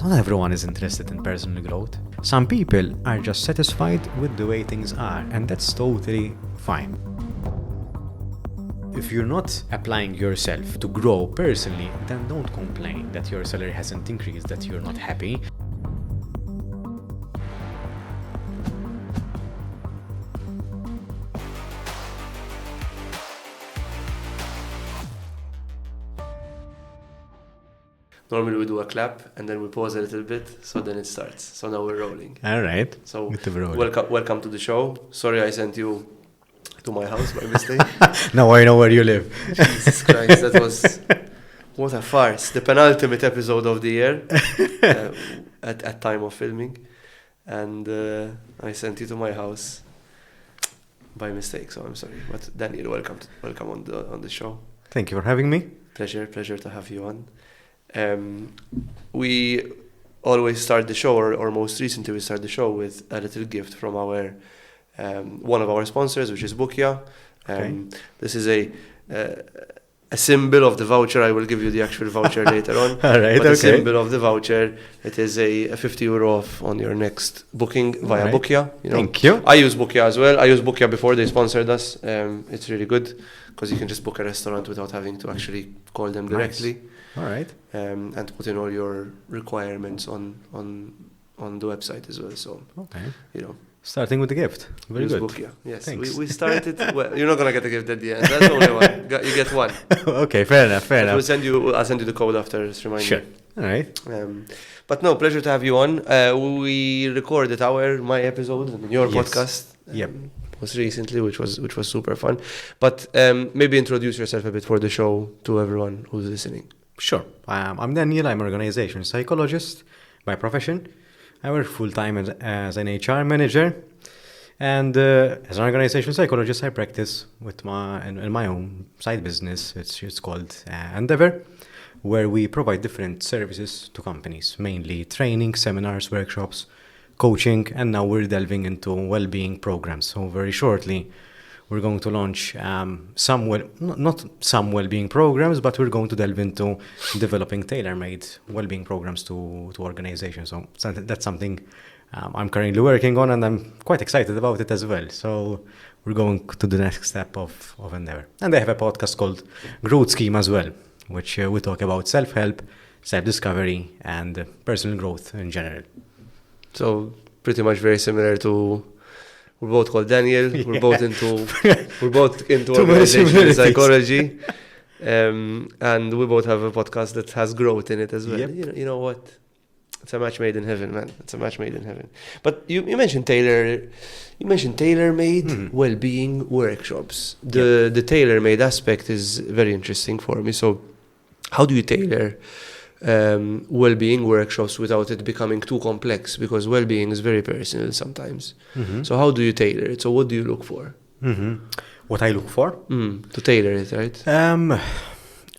Not everyone is interested in personal growth. Some people are just satisfied with the way things are, and that's totally fine. If you're not applying yourself to grow personally, then don't complain that your salary hasn't increased, that you're not happy. Normally we do a clap and then we pause a little bit, so then it starts. So now we're rolling. All right. So rolling. welcome to the show. Sorry I sent you to my house by mistake. Now I know where you live. Jesus Christ, that was what a farce. The penultimate episode of the year at time of filming, and I sent you to my house by mistake. So I'm sorry. But Daniel, welcome on the show. Thank you for having me. Pleasure to have you on. We always start the show, or most recently we start the show with a little gift from our one of our sponsors, which is Bookia. This is a symbol of the voucher. I will give you the actual voucher later on. All right, but okay. A symbol of the voucher. It is a 50 euro off on your next booking via right. Bookia. Thank you. I use Bookia as well. I used Bookia before they sponsored us. It's really good because you can just book a restaurant without having to actually call them directly. Nice. All right. And put in all your requirements on the website as well. So, Starting with the gift. Very good. Bookia. Yes, Thanks. we started. Well, you're not gonna get a gift at the end. That's only one. You get one. Okay, fair enough. I'll send you the code after. Just remind Sure. me. All right. But no, pleasure to have you on. We recorded my episode and your podcast. Yep. Was recently, which was super fun. But maybe introduce yourself a bit for the show to everyone who's listening. Sure. I'm Daniel. I'm an organizational psychologist by profession. I work full-time as an HR manager. And as an organizational psychologist, I practice in my own side business. It's called Endeavour, where we provide different services to companies, mainly training, seminars, workshops, coaching, and now we're delving into well-being programs. So very shortly, we're going to launch not some well-being programs, but we're going to delve into developing tailor-made well-being programs to organizations. So that's something I'm currently working on, and I'm quite excited about it as well. So we're going to the next step of Endeavour. And they have a podcast called Growth Scheme as well, which we talk about self-help, self-discovery, and personal growth in general. So pretty much very similar to. We're both called Daniel. Yeah. We're both into organizational psychology, and we both have a podcast that has growth in it as well. Yep. You know what? It's a match made in heaven, man. It's a match made in heaven. But you mentioned tailor-made well-being workshops. The tailor-made aspect is very interesting for me. So, how do you tailor well-being workshops without it becoming too complex? Because well-being is very personal sometimes. Mm-hmm. So how do you tailor it? So what do you look for? Mm-hmm. What I look for? To tailor it, right?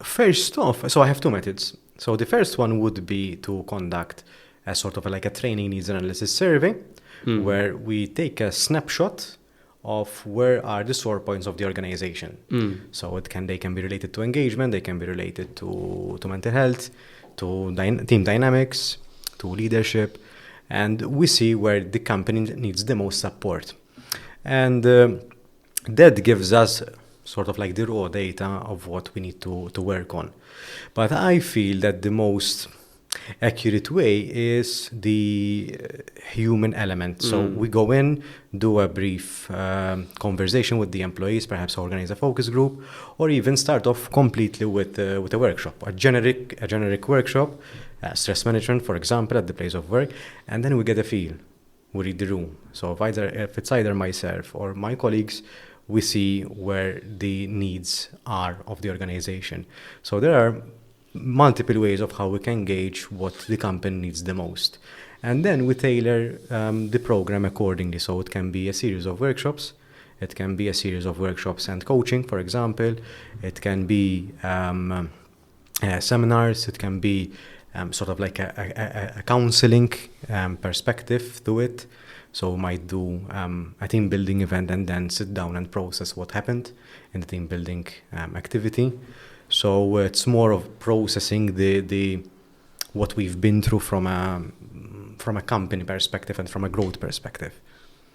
First off, so I have two methods. So the first one would be to conduct a sort of like a training needs analysis survey, where we take a snapshot of where are the sore points of the organization. So they can be related to engagement, they can be related to mental health, to team dynamics, to leadership, and we see where the company needs the most support. And that gives us sort of like the raw data of what we need to work on. But I feel that the most accurate way is the human element. So we go in, do a brief conversation with the employees, perhaps organize a focus group, or even start off completely with a workshop, a generic workshop, stress management, for example, at the place of work, and then we get a feel. We read the room. So if it's either myself or my colleagues, we see where the needs are of the organization. So there are multiple ways of how we can gauge what the company needs the most. And then we tailor the program accordingly. So it can be a series of workshops. It can be a series of workshops and coaching, for example. It can be seminars. It can be sort of like a counseling perspective to it. So we might do a team building event and then sit down and process what happened in the team building activity. So it's more of processing the what we've been through from a company perspective and from a growth perspective.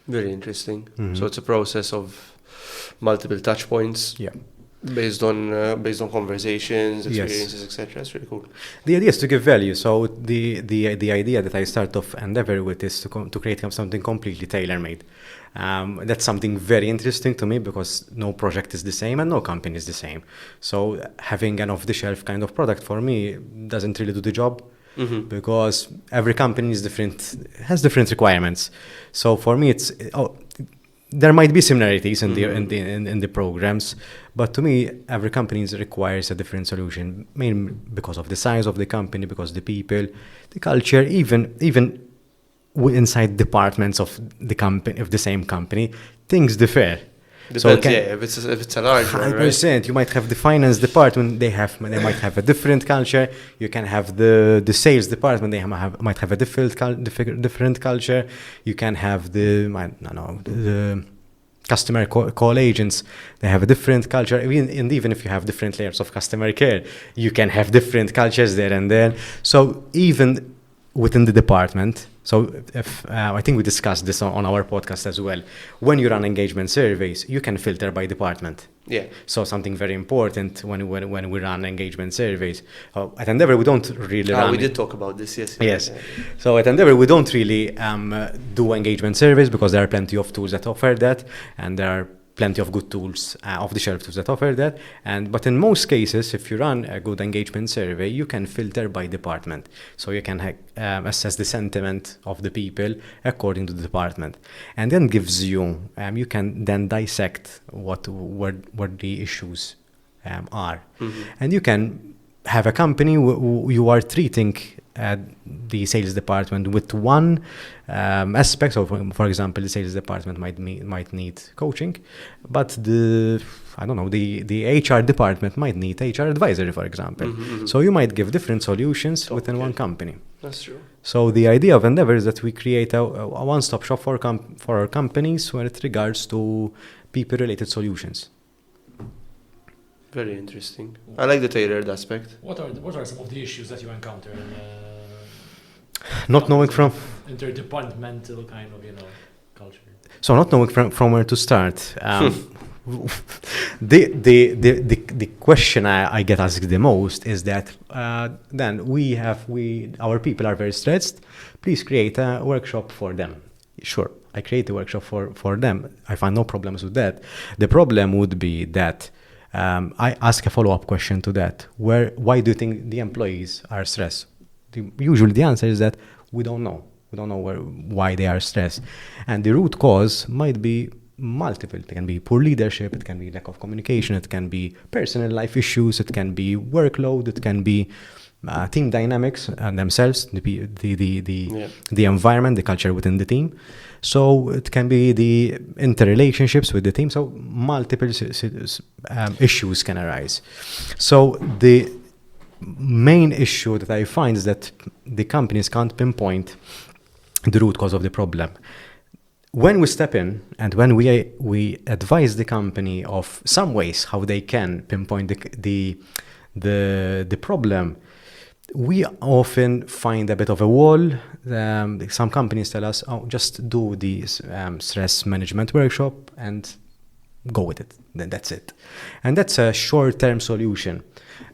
Very interesting. So it's a process of multiple touch points. Yeah. Based on conversations, experiences, etc. It's really cool. The idea is to give value. So the idea that I start off Endeavour with is to create something completely tailor-made. That's something very interesting to me because no project is the same and no company is the same. So having an off-the-shelf kind of product for me doesn't really do the job. Because every company is different, has different requirements. So for me, there might be similarities in the programs, but to me, every company requires a different solution, mainly because of the size of the company, because the people, the culture, even inside departments of the company, of the same company, things differ. Depends, if it's a large one, 100%. Right? You might have the finance department, they might have a different culture. You can have the sales department, they might have a different culture. You can have the customer call agents, they have a different culture. And even if you have different layers of customer care, you can have different cultures there and there. So even within the department, I think we discussed this on our podcast as well. When you run engagement surveys, you can filter by department. Yeah. So something very important when we run engagement surveys. At Endeavour, we don't really run. We did talk about this, yes. Yes. So at Endeavour, we don't really do engagement surveys because there are plenty of tools that offer that, and there are plenty of good tools, off-the-shelf tools that offer that. But in most cases, if you run a good engagement survey, you can filter by department. So you can assess the sentiment of the people according to the department. And then gives you can then dissect what the issues are. And you can have a company you are treating the sales department with one aspect. So, for example, the sales department might need coaching, but the HR department might need HR advisory, for example. So you might give different solutions within one company. That's true. So the idea of Endeavour is that we create a one-stop shop for our companies when it regards to people-related solutions. Very interesting. I like the tailored aspect. What are some of the issues that you encounter in not knowing from interdepartmental kind of culture? So not knowing from where to start. The question I get asked the most is that then our people are very stressed. Please create a workshop for them. Sure, I create a workshop for them. I find no problems with that. The problem would be that I ask a follow-up question to that. Why do you think the employees are stressed? Usually the answer is that we don't know. We don't know why they are stressed. And the root cause might be multiple. It can be poor leadership, it can be lack of communication, it can be personal life issues, it can be workload, it can be team dynamics and themselves, the environment, the culture within the team. So it can be the interrelationships with the team. So multiple issues can arise. So the main issue that I find is that the companies can't pinpoint the root cause of the problem. When we step in and when we advise the company of some ways how they can pinpoint the problem, we often find a bit of a wall. Some companies tell us, just do the stress management workshop and go with it. Then that's it. And that's a short-term solution.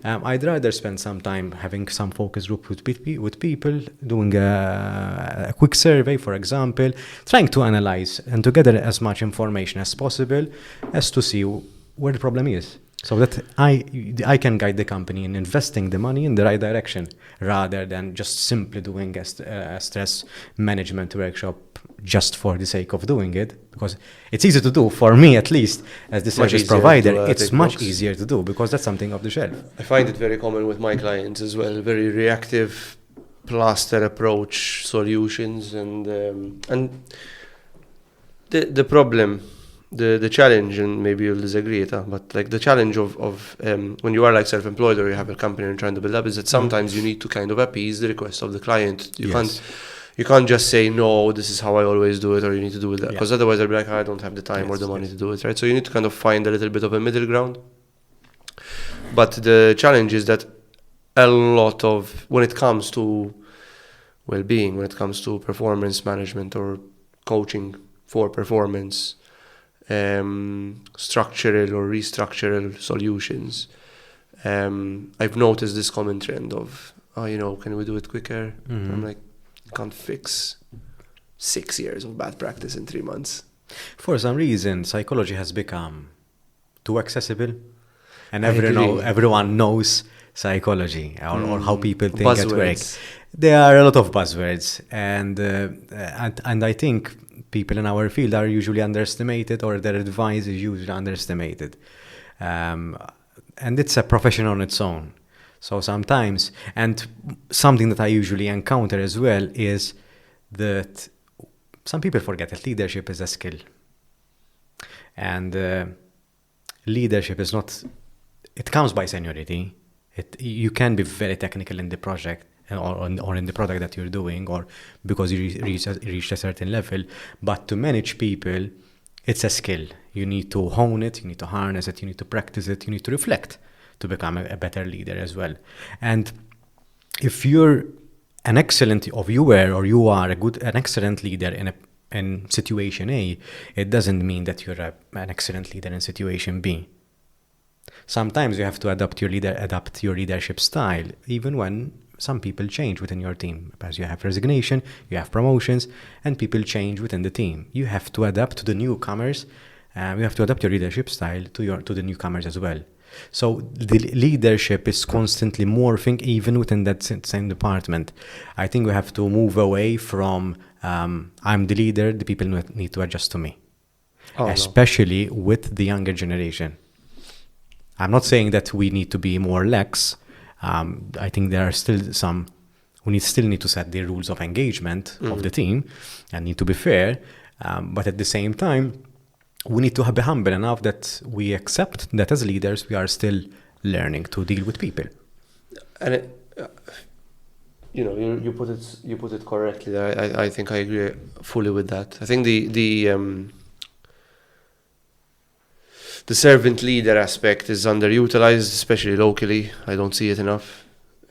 I'd rather spend some time having some focus group with people, doing a quick survey, for example, trying to analyze and to gather as much information as possible as to see where the problem is. So that I can guide the company in investing the money in the right direction rather than just simply doing a stress management workshop just for the sake of doing it, because it's easy to do, for me at least, as the service provider. It's much easier to do because that's something off the shelf. I find it very common with my clients as well, very reactive plaster approach solutions, and the problem, the challenge, and maybe you'll disagree, but like the challenge of when you are like self-employed or you have a company and trying to build up, is that sometimes you need to kind of appease the request of the client. You can't just say, no, this is how I always do it, or you need to do it that, because otherwise they'll be like, I don't have the time or the money to do it, right? So you need to kind of find a little bit of a middle ground. But the challenge is that a lot of, when it comes to well-being, when it comes to performance management or coaching for performance, structural or restructural solutions, I've noticed this common trend of, can we do it quicker? I'm like, you can't fix 6 years of bad practice in 3 months. For some reason, psychology has become too accessible, and I agree. everyone knows psychology or how people think at work. Buzzwords. There are a lot of buzzwords, and I think people in our field are usually underestimated, or their advice is usually underestimated. And it's a profession on its own. So sometimes, and something that I usually encounter as well is that some people forget that leadership is a skill. And leadership is not, it comes by seniority. You can be very technical in the project or in the product that you're doing, or because you reach a certain level. But to manage people, it's a skill. You need to hone it, you need to harness it, you need to practice it, you need to reflect to become a better leader as well. And if you're an excellent, you are an excellent leader in situation A, it doesn't mean that you're an excellent leader in situation B. Sometimes you have to adapt your leadership style, even when some people change within your team. As you have resignation, you have promotions, and people change within the team. You have to adapt to the newcomers. You have to adapt your leadership style to the newcomers as well. So the leadership is constantly morphing, even within that same department. I think we have to move away from I'm the leader, the people need to adjust to me, especially with the younger generation. I'm not saying that we need to be more lax. I think there are still some, we still need to set the rules of engagement of the team and need to be fair. But at the same time, we need to be humble enough that we accept that as leaders, we are still learning to deal with people. And you put it correctly. I think I agree fully with that. I think the servant leader aspect is underutilized, especially locally. I don't see it enough.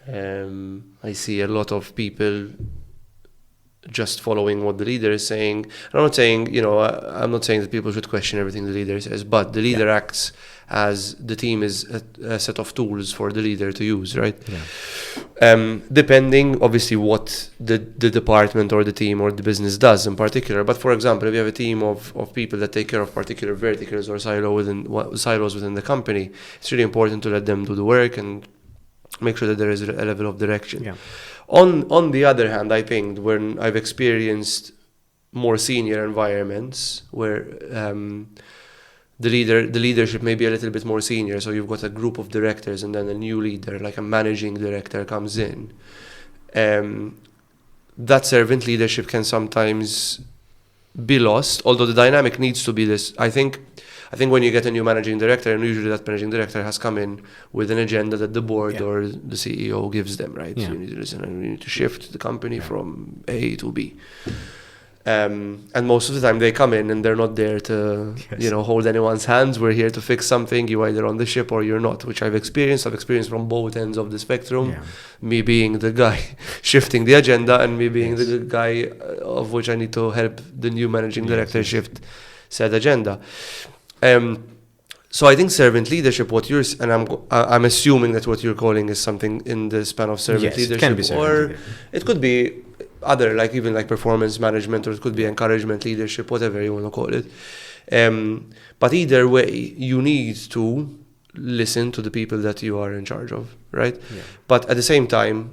I see a lot of people just following what the leader is saying. I'm not saying that people should question everything the leader says, but the leader acts as the team is a set of tools for the leader to use, right? Yeah. Depending, obviously, what the department or the team or the business does in particular. But for example, if you have a team of people that take care of particular verticals or silos within the company, it's really important to let them do the work and make sure that there is a level of direction. Yeah. On the other hand, I think when I've experienced more senior environments where the leadership may be a little bit more senior, so you've got a group of directors and then a new leader, like a managing director, comes in. That servant leadership can sometimes be lost, although the dynamic needs to be this. I think when you get a new managing director, and usually that managing director has come in with an agenda that the board or the CEO gives them, right? Yeah. So you need to listen and you need to shift the company from A to B. And most of the time they come in and they're not there to, hold anyone's hands. We're here to fix something. You're either on the ship or you're not, which I've experienced. I've experienced from both ends of the spectrum. Yeah. Me being the guy shifting the agenda and me being the guy of which I need to help the new managing director shift said agenda. So I think servant leadership, I'm assuming that what you're calling is something in the span of servant leadership, it can be servant leadership. It could be other, like even like performance management, or it could be encouragement leadership, whatever you want to call it. But either way, you need to listen to the people that you are in charge of, right? Yeah. But at the same time,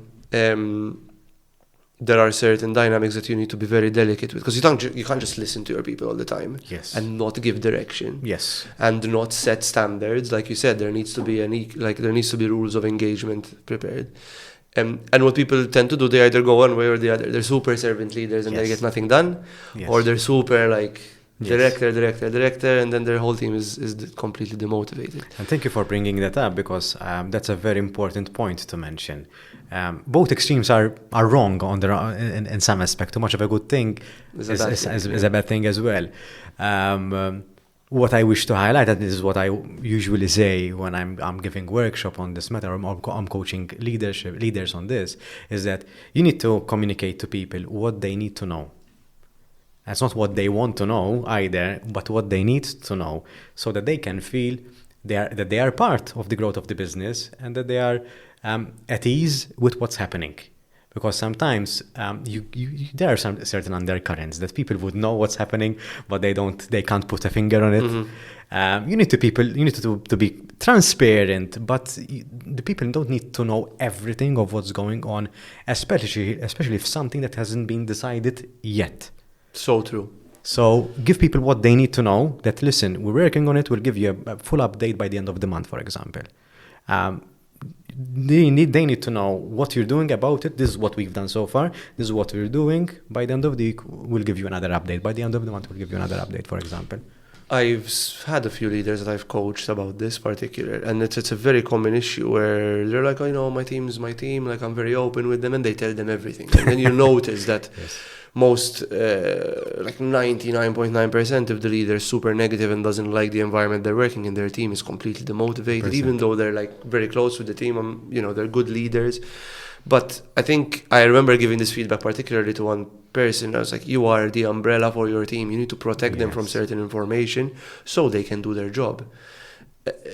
there are certain dynamics that you need to be very delicate with, because you can't just listen to your people all the time and not give direction and not set standards. Like you said, there needs to be rules of engagement prepared. And what people tend to do, they either go one way or the other. They're super servant leaders and they get nothing done, or they're super director, and then their whole team is completely demotivated. And thank you for bringing that up, because that's a very important point to mention. Both extremes are wrong in some aspect. Too much of a good thing is a bad thing as well. what I wish to highlight, and this is what I usually say when I'm giving workshop on this matter, or I'm coaching leaders on this, is that you need to communicate to people what they need to know. That's not what they want to know either, but what they need to know, so that they can feel that they are part of the growth of the business, and that they are at ease with what's happening. Because sometimes there are some certain undercurrents that people would know what's happening, but they can't put a finger on it. Mm-hmm. You need to be transparent, but the people don't need to know everything of what's going on, especially if something that hasn't been decided yet. So true. So give people what they need to know, that listen, we're working on it, we'll give you a full update by the end of the month, for example. They need to know what you're doing about it. This is what we've done so far. This is what we're doing. By the end of the week, we'll give you another update. By the end of the month, we'll give you another update, for example. I've had a few leaders that I've coached about this particular, and it's a very common issue where they're like, my team's my team, like I'm very open with them, and they tell them everything. And then you notice that Yes. most, like 99.9% of the leaders super negative and doesn't like the environment they're working in. Their team is completely demotivated, even though they're like very close with the team. They're good leaders. But I think I remember giving this feedback particularly to one person. I was like, you are the umbrella for your team. You need to protect them from certain information so they can do their job.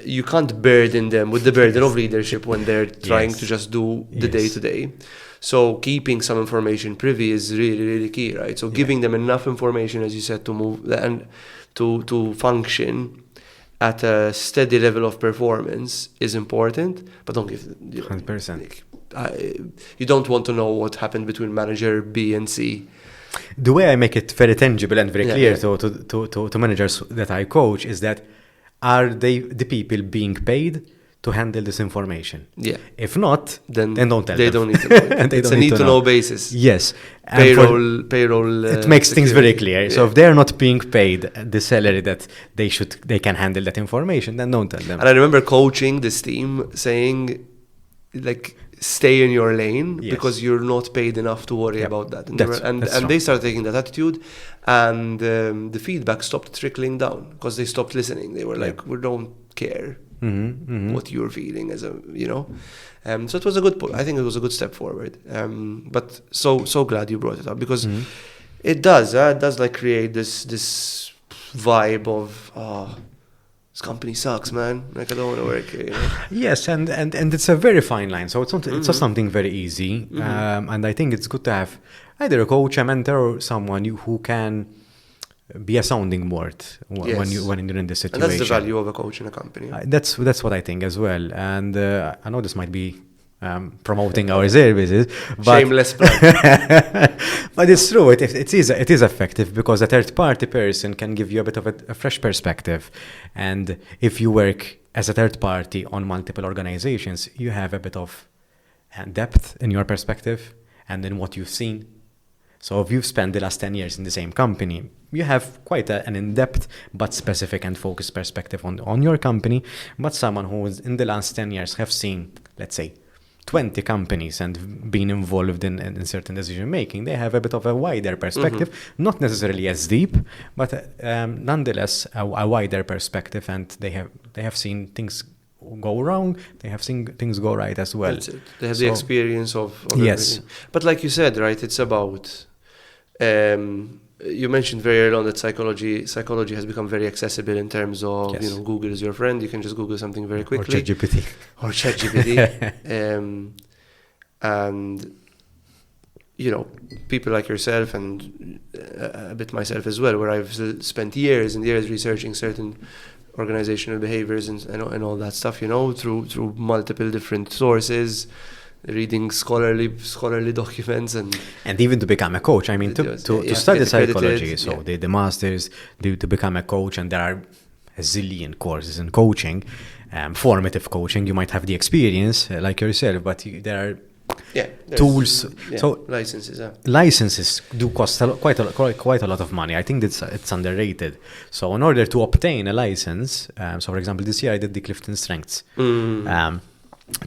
You can't burden them with the burden of leadership when they're trying to just do the day-to-day. So keeping some information privy is really, really key, right? So giving them enough information, as you said, to move and to function at a steady level of performance is important, but don't give 100%. You don't want to know what happened between manager B and C. The way I make it very tangible and very clear to managers that I coach is that, are they the people being paid to handle this information? Yeah. If not, then don't tell them. They don't need to know. It's a need-to-know basis. Yes. Payroll. It makes things very clear. Yeah. So if they're not being paid the salary that they can handle that information, then don't tell them. And I remember coaching this team saying, like, stay in your lane because you're not paid enough to worry about that. And they started taking that attitude, and the feedback stopped trickling down because they stopped listening. They were like, we don't care what you're feeling as a, so it was I think it was a good step forward. But so glad you brought it up, because it does like create this vibe of, this company sucks, man. Like, I don't want to work here. Yes, and it's a very fine line. So it's not something very easy. And I think it's good to have either a coach, a mentor, or someone who can be a sounding board when you're in this situation. And that's the value of a coach in a company. That's what I think as well. And I know this might be promoting our services, but shameless plug. But it's true. It is effective, because a third-party person can give you a bit of a fresh perspective. And if you work as a third party on multiple organizations, you have a bit of depth in your perspective and in what you've seen. So if you've spent the last 10 years in the same company, you have quite an in-depth but specific and focused perspective on your company. But someone who is in the last 10 years have seen, let's say, 20 companies and been involved in certain decision making, they have a bit of a wider perspective, not necessarily as deep, but nonetheless a wider perspective, and they have seen things go wrong, they have seen things go right as well. That's it. They have the experience of everything. But like you said, right, it's about you mentioned very early on that psychology has become very accessible in terms of, Google is your friend. You can just Google something very quickly. Or ChatGPT. And, people like yourself and a bit myself as well, where I've spent years and years researching certain organizational behaviors and all that stuff, through multiple different sources, reading scholarly documents and even to become a coach. I mean, to study psychology, the masters, to become a coach, and there are a zillion courses in coaching, formative coaching. You might have the experience like yourself, but there are tools. So licenses do cost quite a lot of money. I think it's underrated. So in order to obtain a license, so for example, this year I did the Clifton Strengths.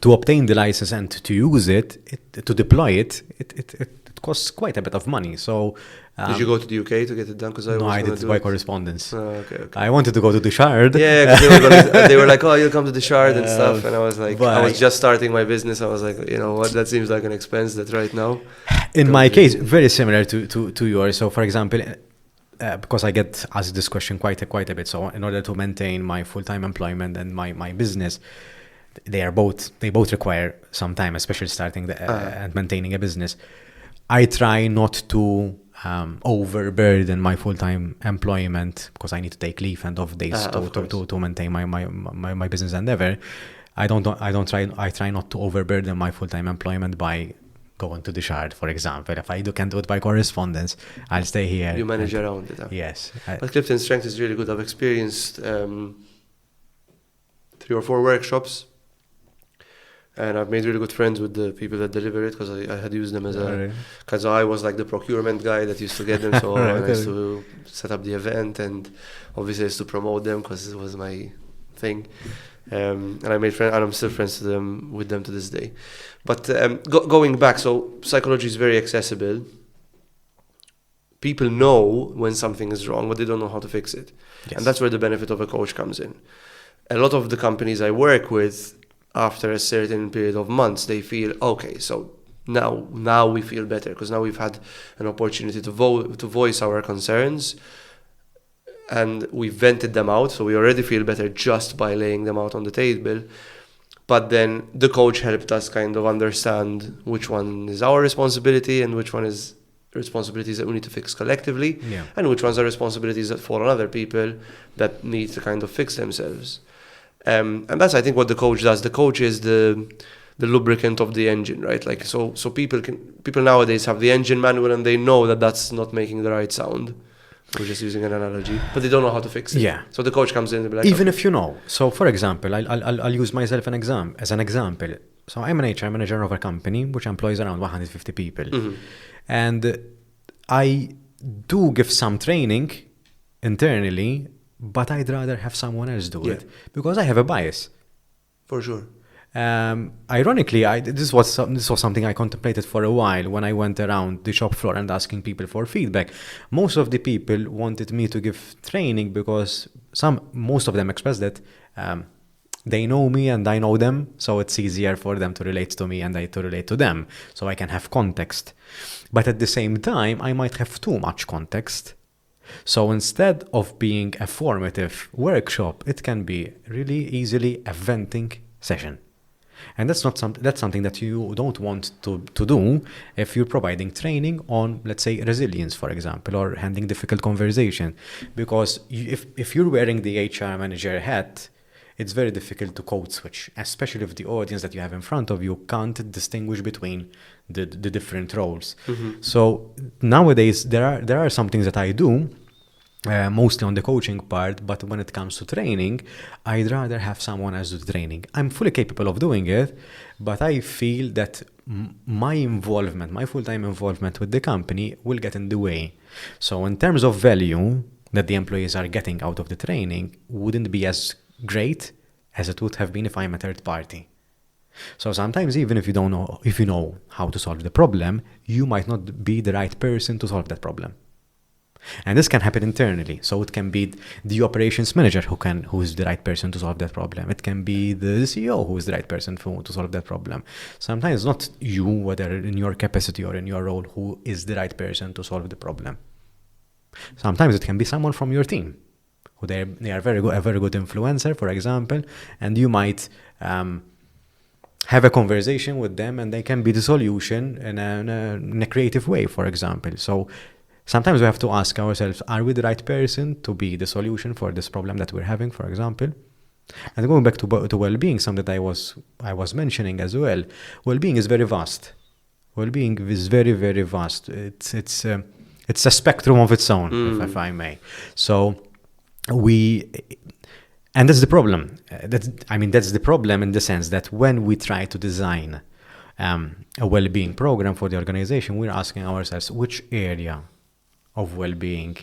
To obtain the license and to use it, to deploy it it costs quite a bit of money. So Did you go to the UK to get it done? Because no, I did it by correspondence. Okay. I wanted to go to the Shard. Yeah, because they were like, oh, you'll come to the Shard and stuff. And I was like, I was just starting my business. I was like, you know what, that seems like an expense that right now. In my case, very similar to yours. So, for example, because I get asked this question quite a bit. So, in order to maintain my full-time employment and my business, they both require some time, especially starting and maintaining a business. I try not to overburden my full-time employment because I need to take leave and off days to maintain my business endeavor. I try not to overburden my full-time employment by going to the Shard, for example. If I can do it by correspondence, I'll stay here. You manage around it. Huh? Yes. But Clifton Strength is really good. I've experienced 3 or 4 workshops, and I've made really good friends with the people that deliver it because I had used them because I was like the procurement guy that used to get them. So I used to set up the event, and obviously I used to promote them because it was my thing. And I made friends, and I'm still friends with them to this day. But going back, so psychology is very accessible. People know when something is wrong, but they don't know how to fix it. Yes. And that's where the benefit of a coach comes in. A lot of the companies I work with, after a certain period of months, they feel, okay, so now we feel better because now we've had an opportunity to voice our concerns, and we vented them out, so we already feel better just by laying them out on the table. But then the coach helped us kind of understand which one is our responsibility and which one is responsibilities that we need to fix collectively, and which ones are responsibilities that fall on other people that need to kind of fix themselves. And that's, I think, what the coach does. The coach is the lubricant of the engine, right? Like so people nowadays have the engine manual and they know that that's not making the right sound. We're just using an analogy, but they don't know how to fix it. Yeah. So the coach comes in and be like, even if you know. So, for example, I'll use myself as an example. So I'm an HR manager of a company which employs around 150 people, and I do give some training internally, but I'd rather have someone else do it because I have a bias. For sure. Ironically, this was something I contemplated for a while when I went around the shop floor and asking people for feedback. Most of the people wanted me to give training because most of them expressed that they know me and I know them, so it's easier for them to relate to me and I to relate to them, so I can have context. But at the same time, I might have too much context. So instead of being a formative workshop, it can be really easily a venting session. And that's something that you don't want to do if you're providing training on, let's say, resilience, for example, or handling difficult conversation. Because if you're wearing the HR manager hat, it's very difficult to code switch, especially if the audience that you have in front of you can't distinguish between the different roles. So nowadays, there are some things that I do, mostly on the coaching part, but when it comes to training, I'd rather have someone else do the training. I'm fully capable of doing it, but I feel that my full-time involvement with the company will get in the way. So in terms of value that the employees are getting out of the training wouldn't be as great as it would have been if I'm a third party. So sometimes even if you know how to solve the problem, you might not be the right person to solve that problem. And this can happen internally. So it can be the operations manager who is the right person to solve that problem. It can be the CEO who is the right person to solve that problem. Sometimes not you, whether in your capacity or in your role, who is the right person to solve the problem. Sometimes it can be someone from your team, who they are a very good influencer, for example, and you might have a conversation with them, and they can be the solution in a creative way, for example. So sometimes we have to ask ourselves, are we the right person to be the solution for this problem that we're having, for example? And going back to well-being, something that I was mentioning as well, well-being is very vast. Well-being is very, very vast. It's a spectrum of its own, if I may. So and that's the problem. That's the problem in the sense that when we try to design a well-being program for the organization, we're asking ourselves, which area of well-being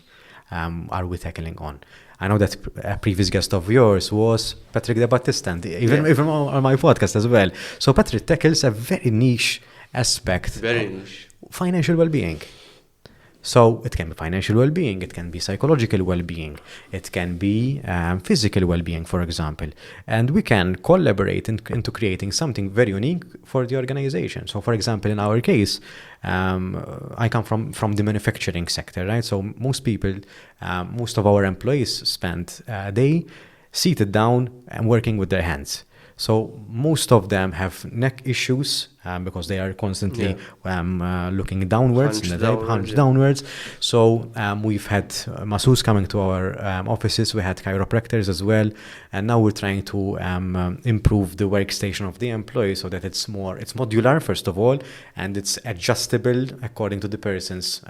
are we tackling on? I know that a previous guest of yours was Patrick De Battista, even on my podcast as well. So Patrick tackles a very niche aspect. Very niche. financial well-being. So it can be financial well-being, it can be psychological well-being, it can be physical well-being, for example. And we can collaborate into creating something very unique for the organization. So for example, in our case, I come from the manufacturing sector, right? So most people, most of our employees spend a day seated down and working with their hands. So most of them have neck issues because they are constantly looking downwards, hunched downwards. So we've had masseurs coming to our offices. We had chiropractors as well, and now we're trying to improve the workstation of the employee so that it's modular first of all, and it's adjustable according to the person's.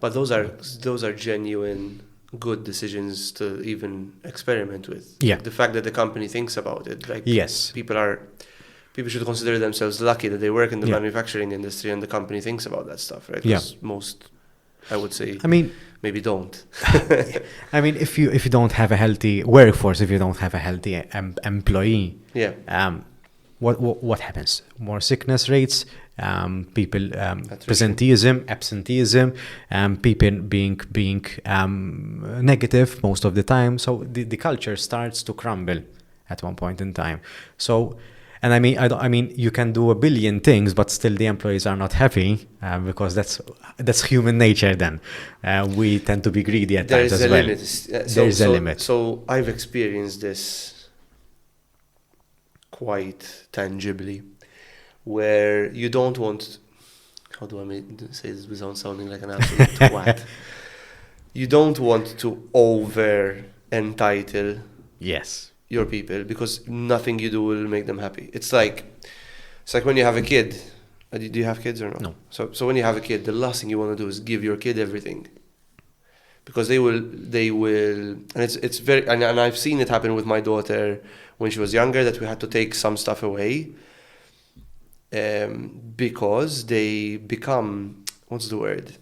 But those are genuine good decisions to even experiment with. Yeah. The fact that the company thinks about it. Like, yes. People should consider themselves lucky that they work in the manufacturing industry and the company thinks about that stuff, right? Because most, I would say, maybe don't. I mean, if you don't have a healthy workforce, if you don't have a healthy employee, what happens? More sickness rates, people presenteeism, absenteeism, people being negative most of the time. So the culture starts to crumble at one point in time. So, and I mean, you can do a billion things, but still the employees are not happy because that's human nature. Then we tend to be greedy at times as well. There's a limit. So I've experienced this quite tangibly, where you don't want, how do I say this without sounding like an absolute twat? You don't want to over-entitle your people, because nothing you do will make them happy. It's like when you have a kid. Do you have kids or not? No. So when you have a kid, the last thing you want to do is give your kid everything. Because they will, and it's very, and I've seen it happen with my daughter when she was younger, that we had to take some stuff away because they become, what's the word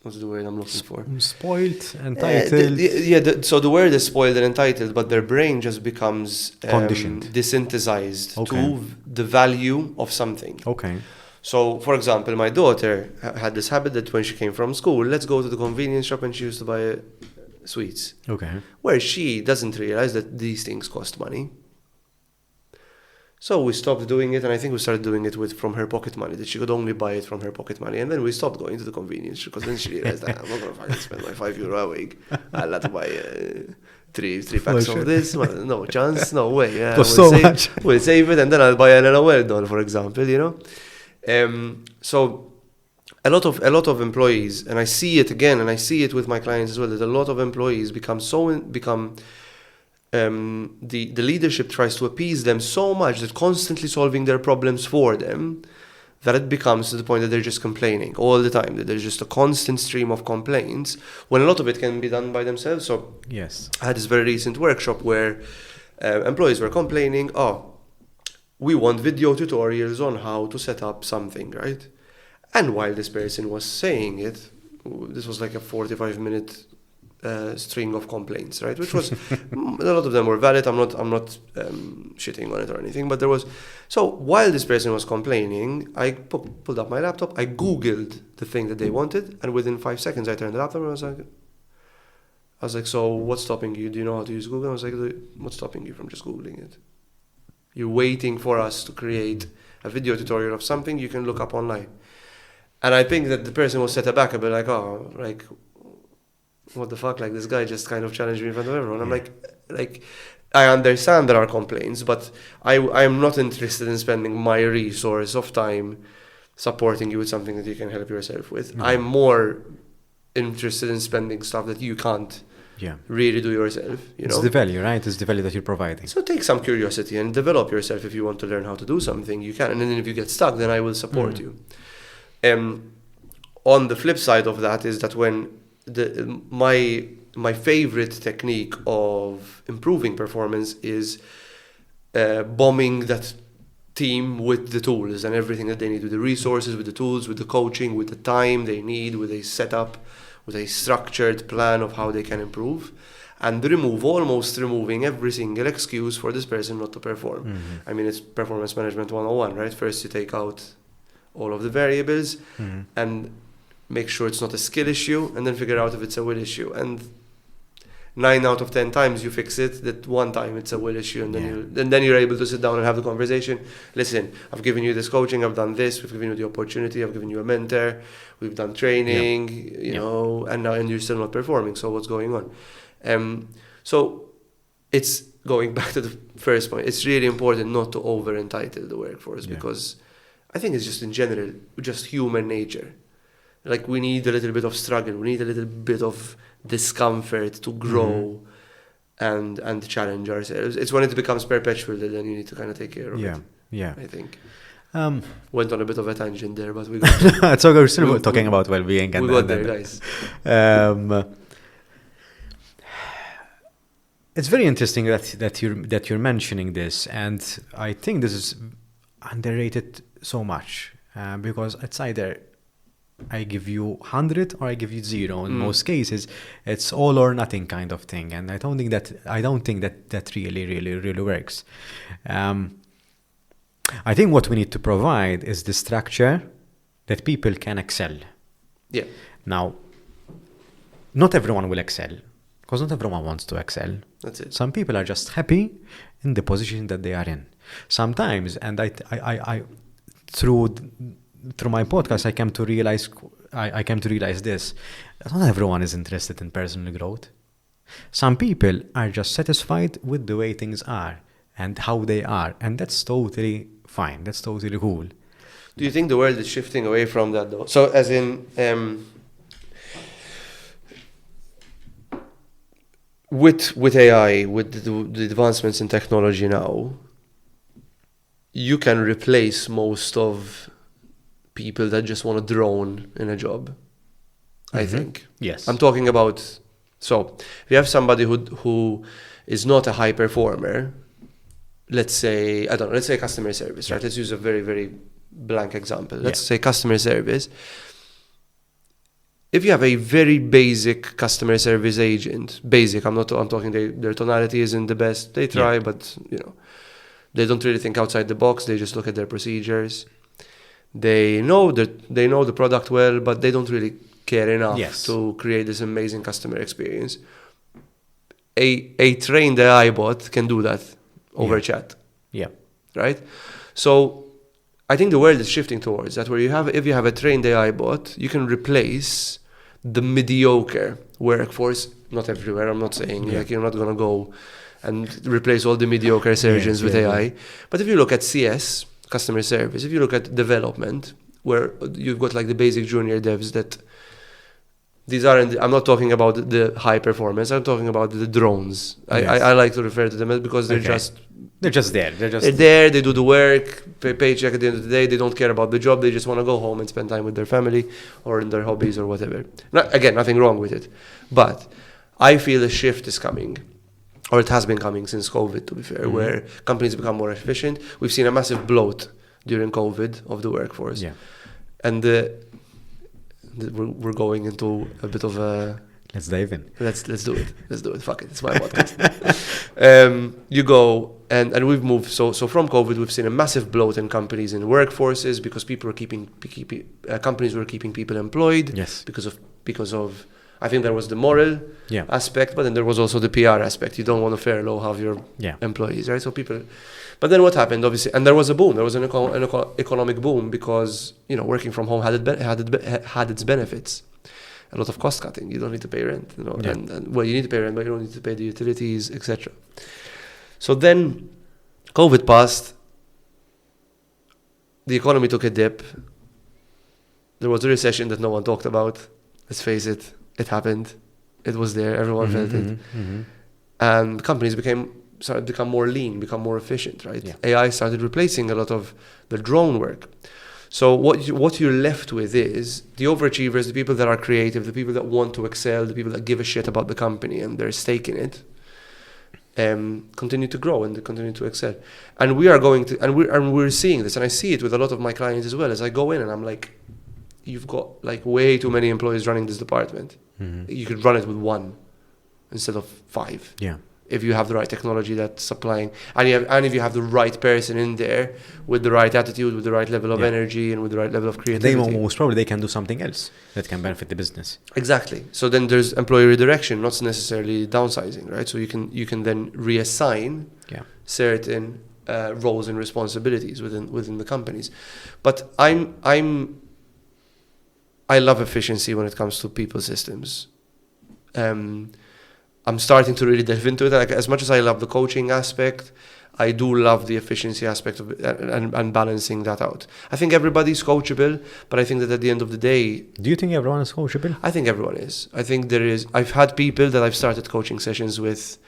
I'm looking for? Spoiled, entitled. So the word is spoiled and entitled, but their brain just becomes conditioned, desynthesized to the value of something. Okay. So, for example, my daughter had this habit that when she came from school, let's go to the convenience shop, and she used to buy sweets. Okay. Where she doesn't realize that these things cost money. So we stopped doing it, and I think we started doing it from her pocket money, that she could only buy it from her pocket money. And then we stopped going to the convenience, because then she realized that I'm not going to fucking spend my €5 a week. I'll have to buy three packs of this. Well, no chance, no way. Yeah, we'll save it, and then I'll buy an well done, for example, you know. So a lot of employees, and I see it again, and I see it with my clients as well, that a lot of employees the leadership tries to appease them so much that constantly solving their problems for them, that it becomes to the point that they're just complaining all the time, that there's just a constant stream of complaints, when a lot of it can be done by themselves. So yes, I had this very recent workshop where employees were complaining, we want video tutorials on how to set up something, right? And while this person was saying it, this was like a 45-minute string of complaints, right? Which was a lot of them were valid. I'm not shitting on it or anything, but there was. So while this person was complaining, I pulled up my laptop, I Googled the thing that they wanted, and within 5 seconds I turned the laptop and I was like, so what's stopping you? Do you know how to use Google? I was like, what's stopping you from just Googling it? You're waiting for us to create a video tutorial of something you can look up online. And I think that the person was set aback a bit, like, what the fuck? Like, this guy just kind of challenged me in front of everyone. I'm like, I understand there are complaints, but I'm not interested in spending my resource of time supporting you with something that you can help yourself with. I'm more interested in spending stuff that you can't really do yourself. It's the value, right? It's the value that you're providing. So take some curiosity and develop yourself. If you want to learn how to do something, you can. And then if you get stuck, then I will support you. On the flip side of that is that when my favorite technique of improving performance is bombing that team with the tools and everything that they need, with the resources, with the tools, with the coaching, with the time they need, with a setup, with a structured plan of how they can improve, and almost removing every single excuse for this person not to perform. I mean, it's performance management 101, right? First you take out all of the variables Mhm. and make sure it's not a skill issue, and then figure out if it's a will issue. And 9 out of 10 times you fix it, that one time it's a will issue, and then you're able to sit down and have the conversation. Listen, I've given you this coaching, I've done this, we've given you the opportunity, I've given you a mentor, we've done training, you know, and you're still not performing, so what's going on? So it's going back to the first point, it's really important not to over entitle the workforce, because I think it's just in general, just human nature. Like, we need a little bit of struggle, we need a little bit of discomfort to grow and challenge ourselves. It's when it becomes perpetual that then you need to kind of take care of it. Yeah. I think. Went on a bit of a tangent there, but we got so we're still talking about well-being. We got there, guys. It's very interesting that you're mentioning this, and I think this is underrated so much because it's either I give you 100 or I give you 0. In most cases, it's all or nothing kind of thing, and I don't think that really works. I think what we need to provide is the structure that people can excel. Yeah. Now, not everyone will excel, because not everyone wants to excel. That's it. Some people are just happy in the position that they are in. Sometimes, and I through my podcast, I came to realize this. Not everyone is interested in personal growth. Some people are just satisfied with the way things are and how they are, and that's totally fine. That's totally cool. Do you think the world is shifting away from that, though? So, as in, with AI, with the advancements in technology now, you can replace most of people that just want to drone in a job, I think. Yes. I'm talking about, so if you have somebody who is not a high performer, let's say customer service, right? Let's use a very, very blank example. Let's say customer service. If you have a very basic customer service agent, I'm talking their tonality isn't the best. They try, but they don't really think outside the box. They just look at their procedures. They know the product well, but they don't really care enough to create this amazing customer experience. A trained AI bot can do that over chat. Yeah. Right? So I think the world is shifting towards that, where if you have a trained AI bot, you can replace the mediocre workforce. Not everywhere, I'm not saying like you're not gonna go and replace all the mediocre surgeons with AI. But if you look at CS, customer service, if you look at development, where you've got like the basic junior devs that these aren't, I'm not talking about the high performance, I'm talking about the drones. I like to refer to them as, because they're just there. They're there, they do the work, paycheck at the end of the day, they don't care about the job, they just want to go home and spend time with their family or in their hobbies or whatever. Again, nothing wrong with it. But I feel a shift is coming, or it has been coming since COVID, to be fair, where companies become more efficient. We've seen a massive bloat during COVID of the workforce. Yeah. And we're going into a bit of a... Let's dive in. Let's do it. Fuck it. It's my podcast. You go, and we've moved. So from COVID, we've seen a massive bloat in companies and workforces, because people were companies were keeping people employed. Yes. Because of I think there was the moral aspect, but then there was also the PR aspect. You don't want to furlough half your employees, right? So people... But then what happened, obviously, and there was a boom. There was an economic boom, because working from home had its benefits. A lot of cost cutting. You don't need to pay rent, and you need to pay rent, but you don't need to pay the utilities, etc. So then, COVID passed. The economy took a dip. There was a recession that no one talked about. Let's face it, it happened. It was there. Everyone felt it, and companies started to become more lean, become more efficient, right? Yeah. AI started replacing a lot of the drone work. So what you're left with is the overachievers, the people that are creative, the people that want to excel, the people that give a shit about the company and their stake in it, continue to grow and continue to excel. And we're seeing this, and I see it with a lot of my clients as well. As I go in and I'm like, you've got like way too many employees running this department. You could run it with 1 instead of 5. Yeah. if you have the right technology that's supplying, and if you have the right person in there with the right attitude, with the right level of energy, and with the right level of creativity. Most probably they can do something else that can benefit the business. Exactly. So then there's employee redirection, not necessarily downsizing, right? So you can then reassign certain roles and responsibilities within the companies. But I love efficiency when it comes to people systems. I'm starting to really delve into it. Like, as much as I love the coaching aspect, I do love the efficiency aspect of it and balancing that out. I think everybody's coachable, but I think that at the end of the day... Do you think everyone is coachable? I think everyone is. I think there is... I've had people that I've started coaching sessions with,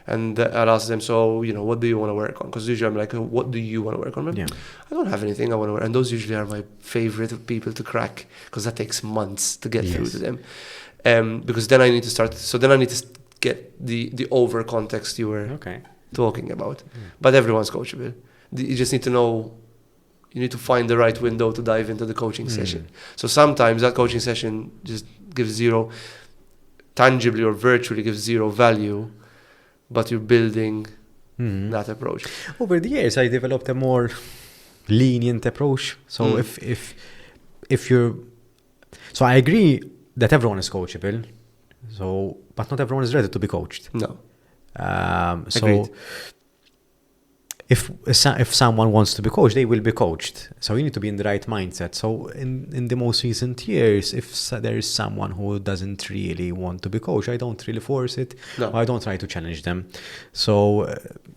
and I'll ask them, so, what do you want to work on? Because usually I'm like, what do you want to work on? I don't have anything I want to work on. And those usually are my favorite people to crack, because that takes months to get through to them. Because then I need to start... So then I need to get the over context you were talking about. But everyone's coachable. You just need to know, you need to find the right window to dive into the coaching session. So sometimes that coaching session just gives zero, tangibly or virtually gives zero value, but you're building that approach. Over the years, I developed a more lenient approach. So if you're... So I agree that everyone is coachable. So, but not everyone is ready to be coached. No. So, if someone wants to be coached, they will be coached. So you need to be in the right mindset. So in the most recent years, if there is someone who doesn't really want to be coached, I don't really force it. No. I don't try to challenge them. So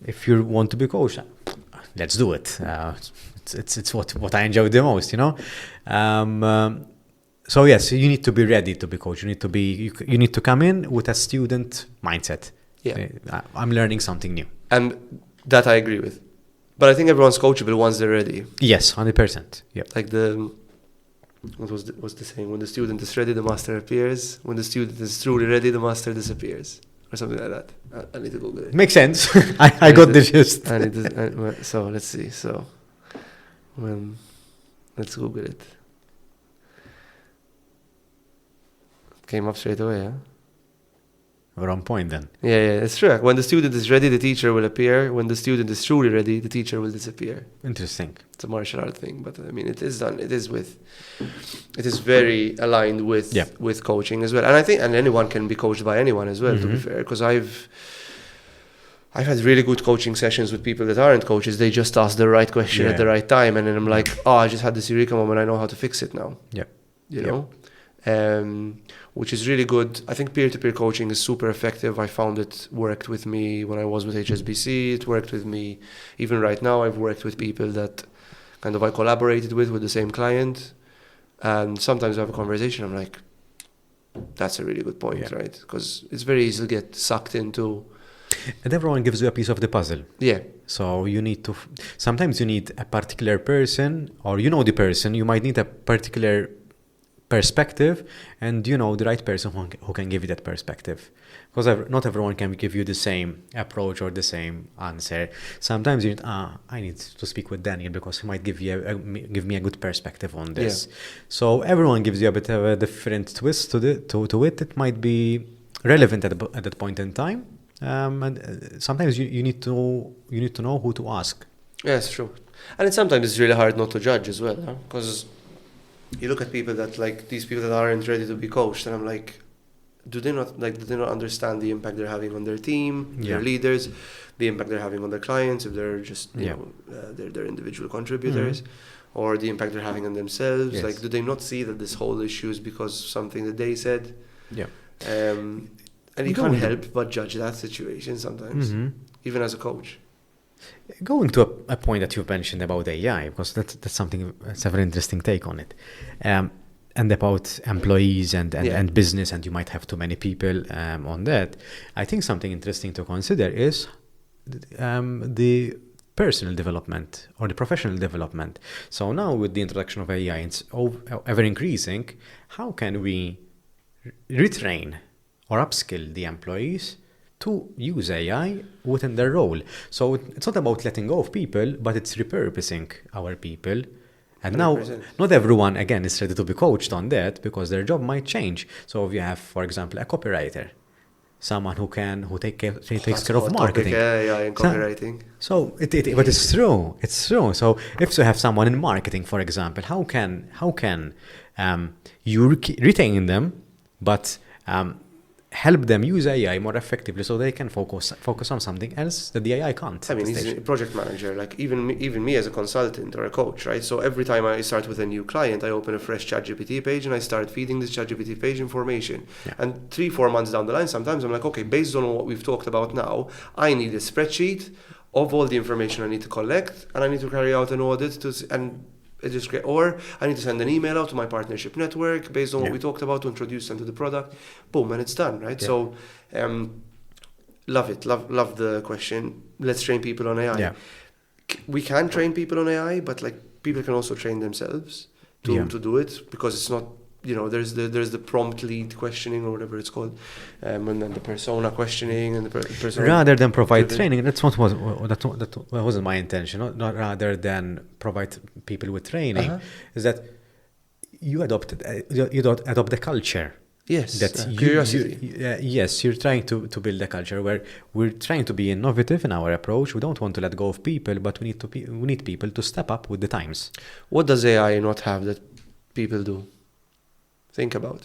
if you want to be coached, let's do it. It's what I enjoy the most, So yes, you need to be ready to be coached. You need to come in with a student mindset. Yeah. I'm learning something new. And that I agree with. But I think everyone's coachable once they're ready. Yes, 100%. Yeah. Like what's the saying? When the student is ready, the master appears. When the student is truly ready, the master disappears. Or something like that. I need to Google it. Makes sense. I got the gist. So let's see. So let's Google it. Came up straight away, huh? We're on point then. Yeah, it's true. When the student is ready, the teacher will appear. When the student is truly ready, the teacher will disappear. Interesting. It's a martial art thing, but I mean, it is done. It is very aligned with coaching as well. And I think, and anyone can be coached by anyone as well, to be fair, because I've had really good coaching sessions with people that aren't coaches. They just ask the right question at the right time, and then I'm like, I just had this eureka moment. I know how to fix it now. Yeah. You know? Which is really good. I think peer-to-peer coaching is super effective. I found it worked with me when I was with HSBC. It worked with me even right now. I've worked with people that kind of I collaborated with the same client. And sometimes I have a conversation. I'm like, that's a really good point, right? Because it's very easy to get sucked into. And everyone gives you a piece of the puzzle. Yeah. So you need to, sometimes you need a particular person, or the person, you might need a particular perspective, and the right person who can give you that perspective, because not everyone can give you the same approach or the same answer. Sometimes you need, I need to speak with Daniel because he might give me a good perspective on this. So everyone gives you a bit of a different twist to it. It might be relevant at that point in time, and sometimes you need to know who to ask. Yeah, it's true. And sometimes it's really hard not to judge as well, because you look at people that, like, these people that aren't ready to be coached, and I'm like, do they not understand the impact they're having on their team, their leaders, the impact they're having on their clients, if they're just they're individual contributors, or the impact they're having on themselves? Like, do they not see that this whole issue is because of something that they said? And you can't help but judge that situation sometimes, even as a coach. Going to a point that you've mentioned about AI, because that's something, that's a very interesting take on it, and about employees and business, and you might have too many people on that. I think something interesting to consider is the personal development or the professional development. So now with the introduction of AI, it's ever increasing. How can we retrain or upskill the employees to use AI within their role? So it's not about letting go of people, but it's repurposing our people. And 100%. Now, not everyone, again, is ready to be coached on that, because their job might change. So if you have, for example, a copywriter, someone who takes care That's of hot marketing. topic, AI and copywriting. So, but it's true. It's true. So, if you have someone in marketing, for example, how can you retain them, but help them use AI more effectively so they can focus on something else that the AI can't? I mean, he's a project manager, like even me as a consultant or a coach, right? So every time I start with a new client, I open a fresh ChatGPT page and I start feeding this ChatGPT page information. Yeah. And 3-4 months down the line, sometimes I'm like, okay, based on what we've talked about now, I need a spreadsheet of all the information I need to collect, and I need to carry out an audit or I need to send an email out to my partnership network based on what we talked about to introduce them to the product. Boom, and it's done, right? Yeah. So, love it. Love the question. Let's train people on AI. Yeah. We can train people on AI, but like people can also train themselves to do it, because it's not, there's the prompt lead questioning or whatever it's called, and then the persona questioning and the persona. Rather than provide training, that wasn't my intention. Not rather than provide people with training, is that you adopt the culture. Yes, curiosity. Yes, you're trying to build a culture where we're trying to be innovative in our approach. We don't want to let go of people, but we need people to step up with the times. What does AI not have that people do? Think about.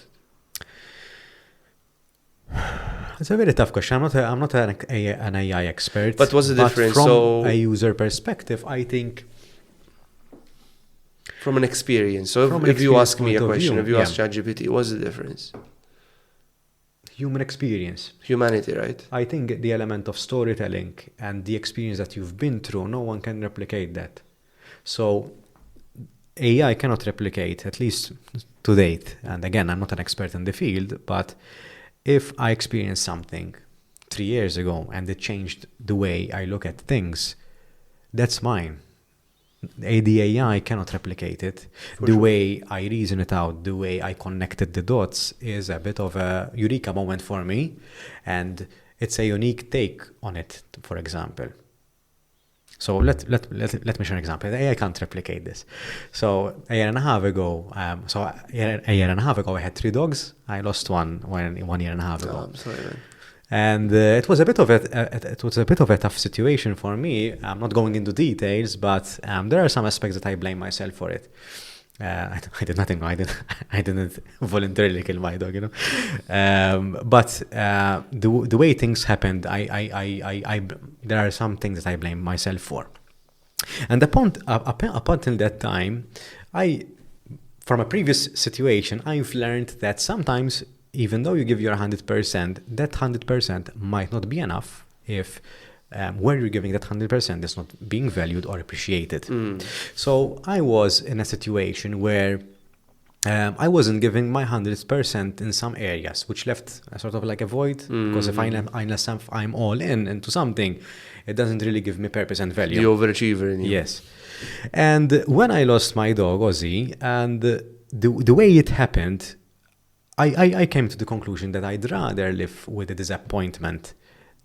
It's a very tough question. I'm not an AI expert. But what's the difference? From a user perspective, I think. From an experience. So if you ask me a question, if you ask ChatGPT, what's the difference? Human experience. Humanity, right? I think the element of storytelling and the experience that you've been through, no one can replicate that. So AI cannot replicate, at least to date. And again, I'm not an expert in the field, but if I experienced something 3 years ago and it changed the way I look at things, that's mine. The AI cannot replicate it. The way I reason it out, the way I connected the dots is a bit of a eureka moment for me. And it's a unique take on it, for example. So let me share an example. AI can't replicate this. So a year and a half ago, I had 3 dogs. I lost one 1 year and a half ago. Oh, I'm sorry, man. And it was a bit of a tough situation for me. I'm not going into details, but there are some aspects that I blame myself for it. I did nothing. I didn't voluntarily kill my dog, But the way things happened, there are some things that I blame myself for. And up until that time, from a previous situation, I've learned that sometimes, even though you give your 100%, that 100% might not be enough if where you're giving that 100% is not being valued or appreciated. So I was in a situation where I wasn't giving my 100% in some areas, which left a sort of like a void, because unless I'm all in into something, it doesn't really give me purpose and value. The overachiever in you. Yes. And when I lost my dog, Ozzy, and the way it happened, I came to the conclusion that I'd rather live with the disappointment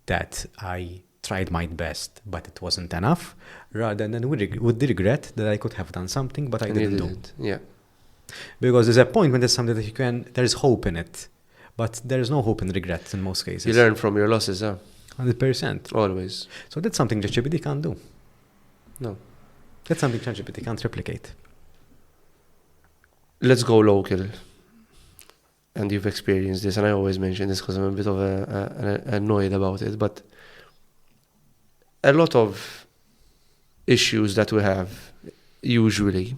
that I tried my best, but it wasn't enough, rather than with the regret that I could have done something, but I didn't do. Yeah. Because disappointment is something that there's hope in it, but there's no hope in regret in most cases. You learn from your losses, huh? 100%. Always. So that's something ChatGPT can't do. No. That's something ChatGPT can't replicate. Let's go local. And you've experienced this, and I always mention this because I'm a bit of annoyed about it, but a lot of issues that we have, usually,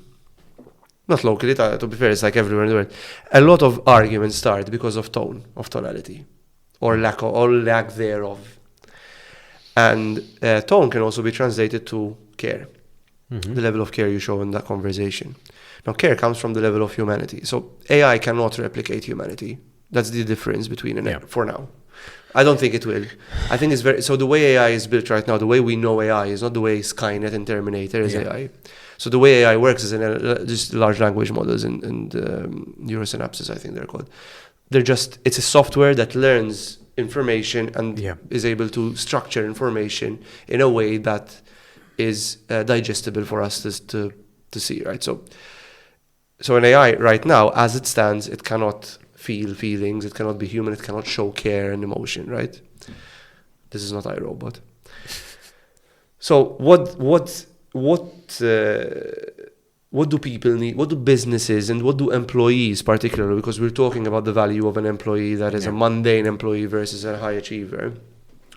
not locally, to be fair, it's like everywhere in the world, a lot of arguments start because of tonality, or lack thereof. And tone can also be translated to care, the level of care you show in that conversation. Now, care comes from the level of humanity. So AI cannot replicate humanity. That's the difference between for now. I don't think it will. I think it's so the way AI is built right now, the way we know AI is not the way Skynet and Terminator is AI. So the way AI works is in just large language models and neurosynapses, I think they're called. It's a software that learns information and is able to structure information in a way that is digestible for us to see, right? So an AI right now, as it stands, it cannot feel feelings, it cannot be human, it cannot show care and emotion, right? This is not iRobot. So what do people need? What do businesses and what do employees particularly, because we're talking about the value of an employee that is a mundane employee versus a high achiever.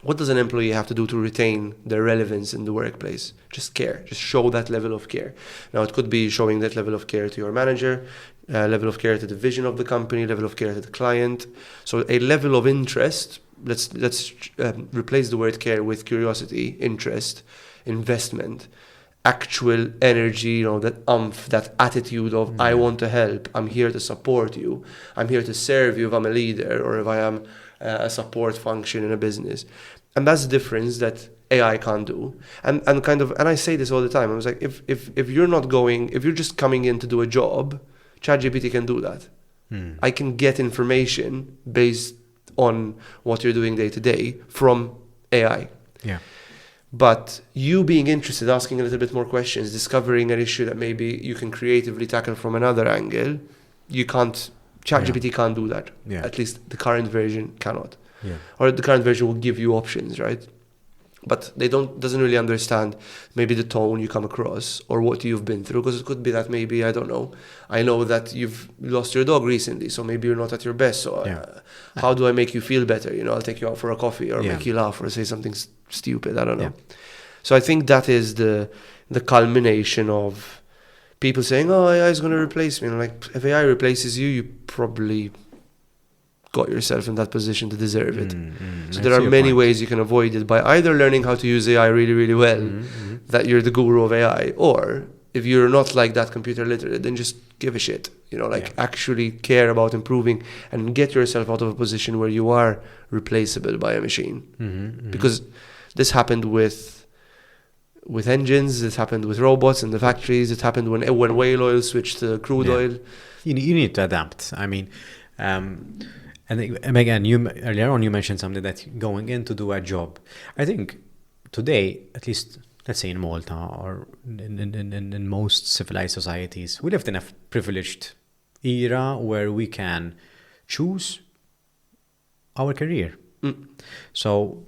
What does an employee have to do to retain their relevance in the workplace? Just care. Just show that level of care. Now, it could be showing that level of care to your manager, level of care to the vision of the company, level of care to the client. So a level of interest, let's replace the word care with curiosity, interest, investment, actual energy, that attitude of I want to help, I'm here to support you, I'm here to serve you if I'm a leader or if I am a support function in a business. And that's the difference that AI can't do. And I say this all the time. I was like, if you're just coming in to do a job, ChatGPT can do that. I can get information based on what you're doing day to day from AI. Yeah. But you being interested, asking a little bit more questions, discovering an issue that maybe you can creatively tackle from another angle, you can't. ChatGPT can't do that. Yeah. At least the current version cannot. Yeah. Or the current version will give you options, right? But they doesn't really understand maybe the tone you come across or what you've been through, because it could be that maybe, I don't know, I know that you've lost your dog recently, so maybe you're not at your best. So how do I make you feel better? I'll take you out for a coffee or make you laugh or say something stupid. I don't know. Yeah. So I think that is the culmination of people saying, oh, AI is going to replace me. And if AI replaces you, you probably got yourself in that position to deserve it. So there are many ways you can avoid it by either learning how to use AI really, really well, that you're the guru of AI, or if you're not like that computer literate, then just give a shit. Actually care about improving and get yourself out of a position where you are replaceable by a machine. Because this happened with engines, it happened with robots in the factories, it happened when whale oil switched to crude oil. You need to adapt. I mean, and again, earlier on you mentioned something that going in to do a job. I think today, at least let's say in Malta or in most civilized societies, we lived in a privileged era where we can choose our career. So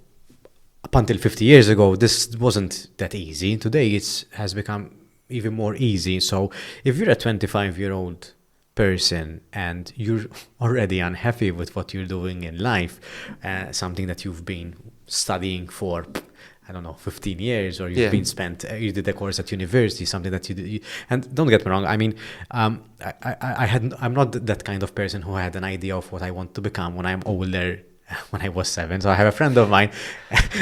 up until 50 years ago, this wasn't that easy. Today, it has become even more easy. So if you're a 25-year-old person and you're already unhappy with what you're doing in life, something that you've been studying for, 15 years, or you did a course at university, something that you did. And don't get me wrong, I mean, I'm not that kind of person who had an idea of what I want to become when I'm older. When I was 7, so I have a friend of mine.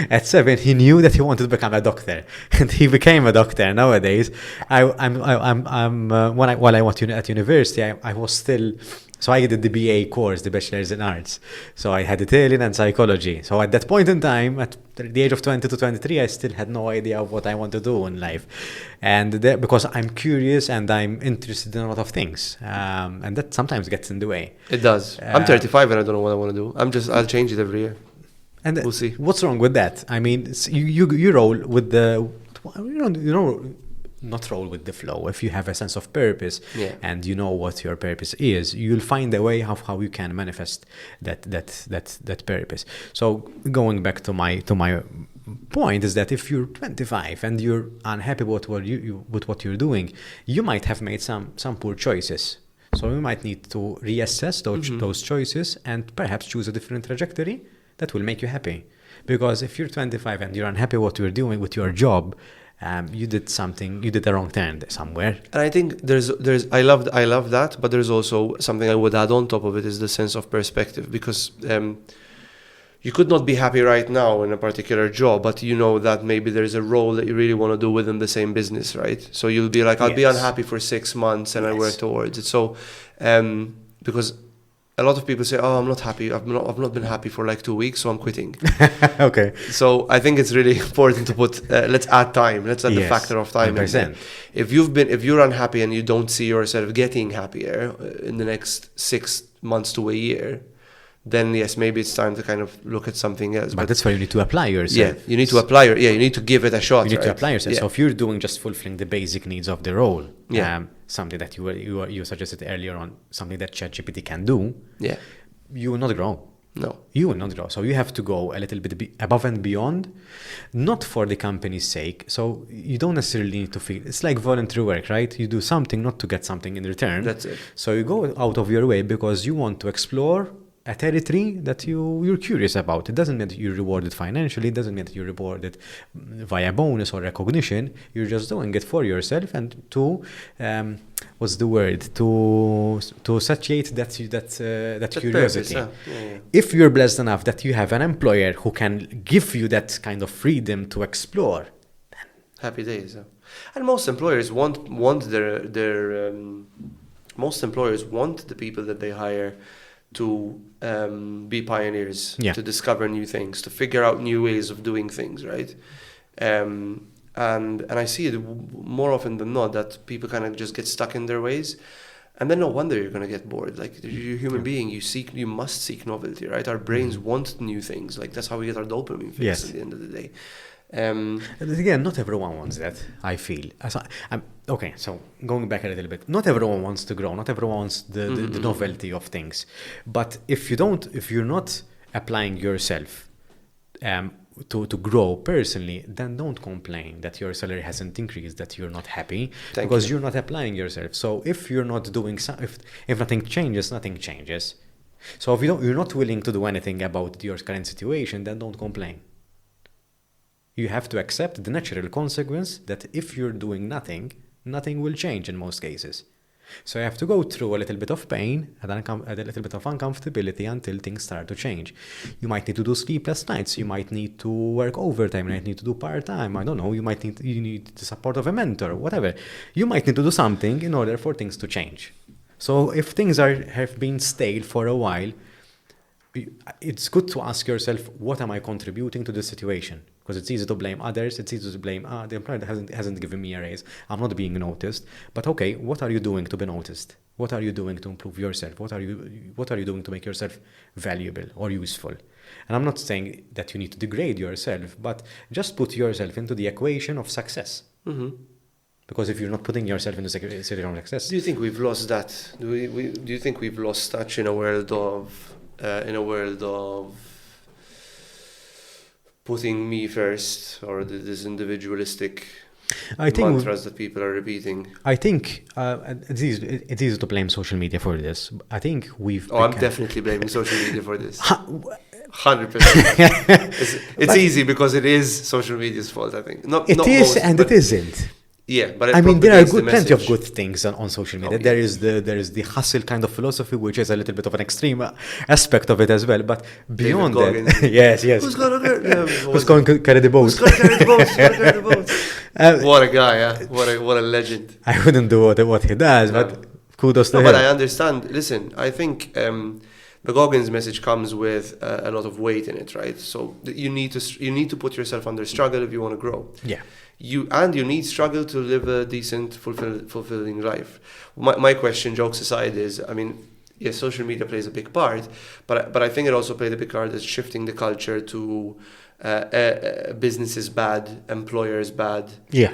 At 7, he knew that he wanted to become a doctor, and he became a doctor. Nowadays, while I was at university, I was still. So I did the BA course, the Bachelor's in Arts. So I had Italian and psychology. So at that point in time, at the age of 20 to 23, I still had no idea of what I want to do in life. And because I'm curious and I'm interested in a lot of things. And that sometimes gets in the way. It does. I'm 35 and I don't know what I want to do. I'll change it every year. And we'll see. What's wrong with that? I mean, you roll with the, not roll with the flow. If you have a sense of purpose and you know what your purpose is, you'll find a way how you can manifest that purpose. So going back to my point is that if you're 25 and you're unhappy with what you're doing, you might have made some poor choices. So you might need to reassess those choices and perhaps choose a different trajectory that will make you happy. Because if you're 25 and you're unhappy what you're doing with your job, you did the wrong turn somewhere. And I think I love that, but there's also something I would add on top of it is the sense of perspective, because you could not be happy right now in a particular job, but you know that maybe there's a role that you really want to do within the same business, right? So you'll be like, I'll be unhappy for 6 months and I work towards it. So because a lot of people say, oh, I'm not happy. I've not been happy for like 2 weeks, so I'm quitting. Okay. So I think it's really important to put, let's add time. Let's add the factor of time. 100%. If you're unhappy and you don't see yourself getting happier in the next 6 months to a year, then yes, maybe it's time to kind of look at something else. But that's where you need to apply yourself. Yeah, you need to apply you need to give it a shot. You need to apply yourself. So if you're doing just fulfilling the basic needs of the role, something that you suggested earlier on, something that ChatGPT can do, Yeah. you will not grow. No. You will not grow. So you have to go a little bit above and beyond, not for the company's sake. So you don't necessarily need to feel, it's like voluntary work, right? You do something not to get something in return. That's it. So you go out of your way because you want to explore a territory that you're curious about. It doesn't mean that you're rewarded financially. It doesn't mean that you're rewarded via bonus or recognition. You're just doing it for yourself and to, what's the word? To satiate that curiosity. Purpose, yeah. If you're blessed enough that you have an employer who can give you that kind of freedom to explore, Happy days. Yeah. And most employers want their most employers want the people that they hire to be pioneers, Yeah. to discover new things, to figure out new ways of doing things, right? And I see it more often than not that people kind of just get stuck in their ways, and then no wonder you're going to get bored. Like, you're a human being, you must seek novelty, right? Our brains want new things. Like, that's how we get our dopamine fix Yes. at the end of the day. And again, not everyone wants that, I feel. Okay, so going back a little bit, not everyone wants to grow, not everyone wants the novelty of things. But if you're not applying yourself to grow personally, then don't complain that your salary hasn't increased, that you're not happy, because you're not applying yourself. So if you're not doing if nothing changes, nothing changes. So if you're not willing to do anything about your current situation, then don't complain. You have to accept the natural consequence that if you're doing nothing, nothing will change in most cases. So you have to go through a little bit of pain and a little bit of uncomfortability until things start to change. You might need to do sleepless nights. You might need to work overtime. You might need to do part-time. I don't know. You need the support of a mentor, whatever. You might need to do something in order for things to change. So if things have been stale for a while, it's good to ask yourself, what am I contributing to the situation? Because it's easy to blame others. It's easy to blame, the employer hasn't given me a raise. I'm not being noticed. But okay, what are you doing to be noticed? What are you doing to improve yourself? What are you doing to make yourself valuable or useful? And I'm not saying that you need to degrade yourself, but just put yourself into the equation of success. Mm-hmm. Because if you're not putting yourself into the situation of success, Do you think we've lost that? Do you think we've lost touch in a world of putting me first, or this individualistic mantras that people are repeating? I think it's easy to blame social media for this. I think I'm definitely blaming social media for this. 100%. It's easy because it is social media's fault, I think. It isn't. Yeah, but there are plenty of good things on social media. Okay. There is the hustle kind of philosophy, which is a little bit of an extreme aspect of it as well. But beyond that, yes. Who's going to carry the boat? What a guy! Yeah? What a legend. I wouldn't do what he does, but kudos to him. But I understand. Listen, I think the Goggins message comes with a lot of weight in it, right? So you need to put yourself under struggle if you want to grow. Yeah. You need struggle to live a decent, fulfilling life. My question, jokes aside, is, I mean, yes, social media plays a big part, but I think it also played a big part as shifting the culture to business is bad, employer is bad. Yeah.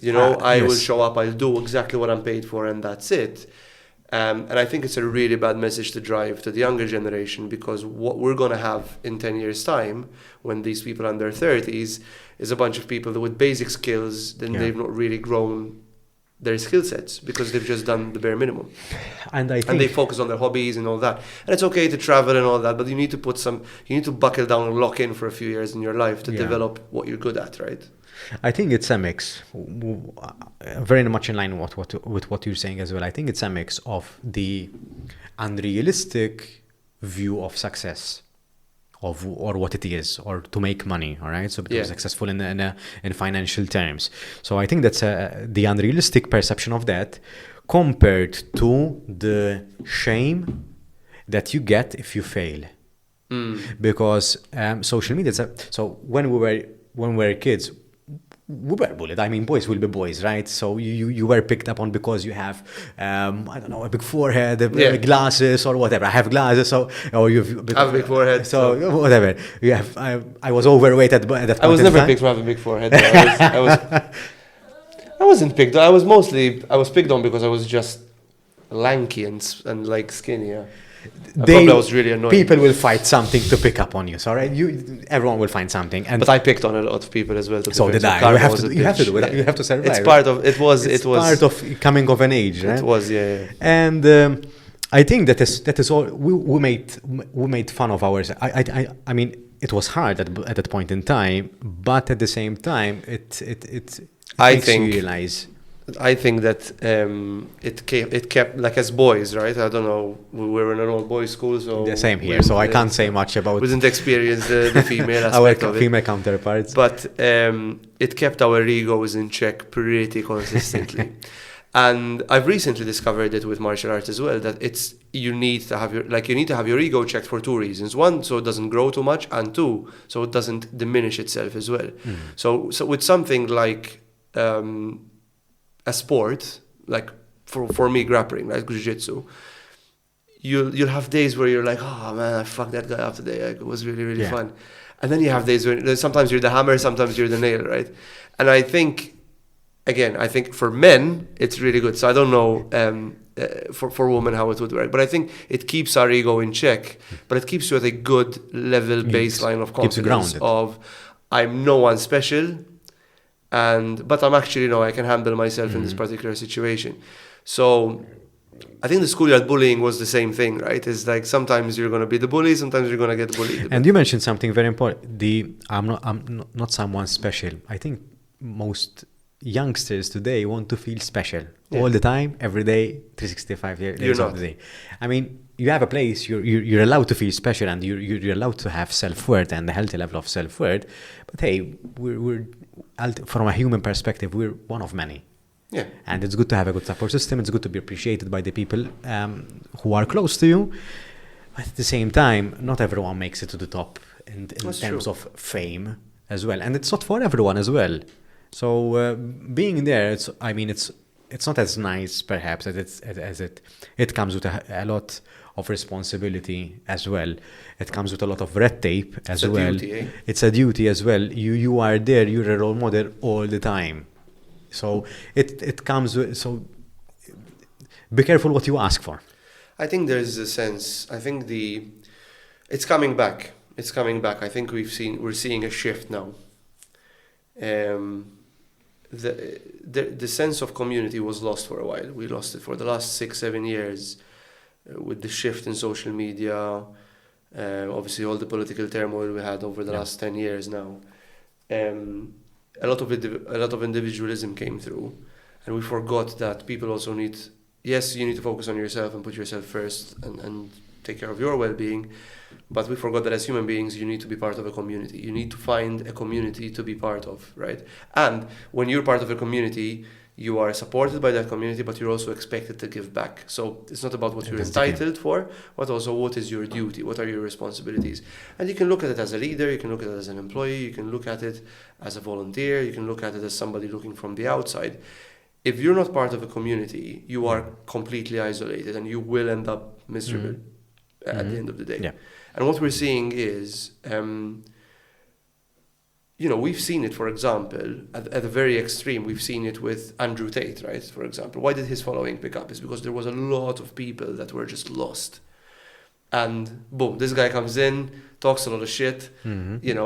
I will show up, I'll do exactly what I'm paid for, and that's it. And I think it's a really bad message to drive to the younger generation, because what we're going to have in 10 years' time, when these people are in their 30s, is a bunch of people with basic skills, then they've not really grown their skill sets because they've just done the bare minimum. And they focus on their hobbies and all that. And it's okay to travel and all that, but you need to buckle down and lock in for a few years in your life to develop what you're good at, right? I think it's a mix, very much in line with what you're saying as well. I think it's a mix of the unrealistic view of success, or what it is, or to make money. All right, so become successful in financial terms. So I think that's the unrealistic perception of that, compared to the shame that you get if you fail. Because social media. So when we were kids, we were bullied. I mean, boys will be boys, right? So you were picked up on because you have, I don't know, a big forehead, glasses or whatever. I have glasses, so or you have a big forehead. So whatever you have. I was overweight at that point. I was never picked to have a big forehead. I wasn't picked on. I was picked on because I was just lanky and like skinny. Yeah. I probably was really annoying. People will find something to pick up on you. So right, everyone will find something. And But I picked on a lot of people as well. so did I. You have to do it. You have to survive. It's part of it. Was part of coming of an age, right? It was, yeah. And I think that is all. We made fun of ours. I mean, it was hard at that point in time, but at the same time, it makes you realize. I think that it kept like as boys, right? I don't know. We were in an all boys school, so the same here. So I can't say much about. We didn't experience the female aspect our of it. female counterparts, but it kept our egos in check pretty consistently. And I've recently discovered it with martial arts as well, that you need to have your ego checked for two reasons. One, so it doesn't grow too much, and two, so it doesn't diminish itself as well. So with something like a sport, like for me grappling, like jiu-jitsu, you'll have days where you're like, oh man, I fucked that guy up today. Like, it was really, really fun. And then you have days where sometimes you're the hammer, sometimes you're the nail, right? And I think for men, it's really good. So I don't know for women how it would work, but I think it keeps our ego in check, but it keeps you at a good level baseline of confidence of I'm no one special, but I'm actually, I can handle myself in this particular situation. So I think the schoolyard bullying was the same thing, right? It's like sometimes you're going to be the bully, sometimes you're going to get bullied. And you mentioned something very important. I'm not someone special. I think most youngsters today want to feel special all the time, every day, 365 days of the day. I mean, you have a place, you're allowed to feel special, and you're allowed to have self-worth and a healthy level of self-worth. But hey, we're from a human perspective, we're one of many. Yeah. And it's good to have a good support system. It's good to be appreciated by the people who are close to you. But at the same time, not everyone makes it to the top in terms of fame as well. And it's not for everyone as well. So being there, it's not as nice perhaps as it comes with a lot of responsibility as well. It comes with a lot of red tape as well. It's a duty, It's a duty as well. You are there. You're a role model all the time. So it comes with. So be careful what you ask for. I think there's a sense. I think it's coming back. It's coming back. I think we're seeing a shift now. The sense of community was lost for a while. We lost it for the last 6-7 years with the shift in social media. Obviously, all the political turmoil we had over the last 10 years now. A lot of individualism came through, and we forgot that people also need. Yes, you need to focus on yourself and put yourself first and take care of your well-being. But we forgot that as human beings, you need to be part of a community. You need to find a community to be part of, right? And when you're part of a community, you are supported by that community, but you're also expected to give back. So it's not about what you're entitled for, but also what is your duty, what are your responsibilities. And you can look at it as a leader, you can look at it as an employee, you can look at it as a volunteer, you can look at it as somebody looking from the outside. If you're not part of a community, you are completely isolated and you will end up miserable at the end of the day. Yeah. And what we're seeing is, we've seen it, for example, at the very extreme, we've seen it with Andrew Tate, right? For example, why did his following pick up? It's because there was a lot of people that were just lost. And boom, this guy comes in, talks a lot of shit.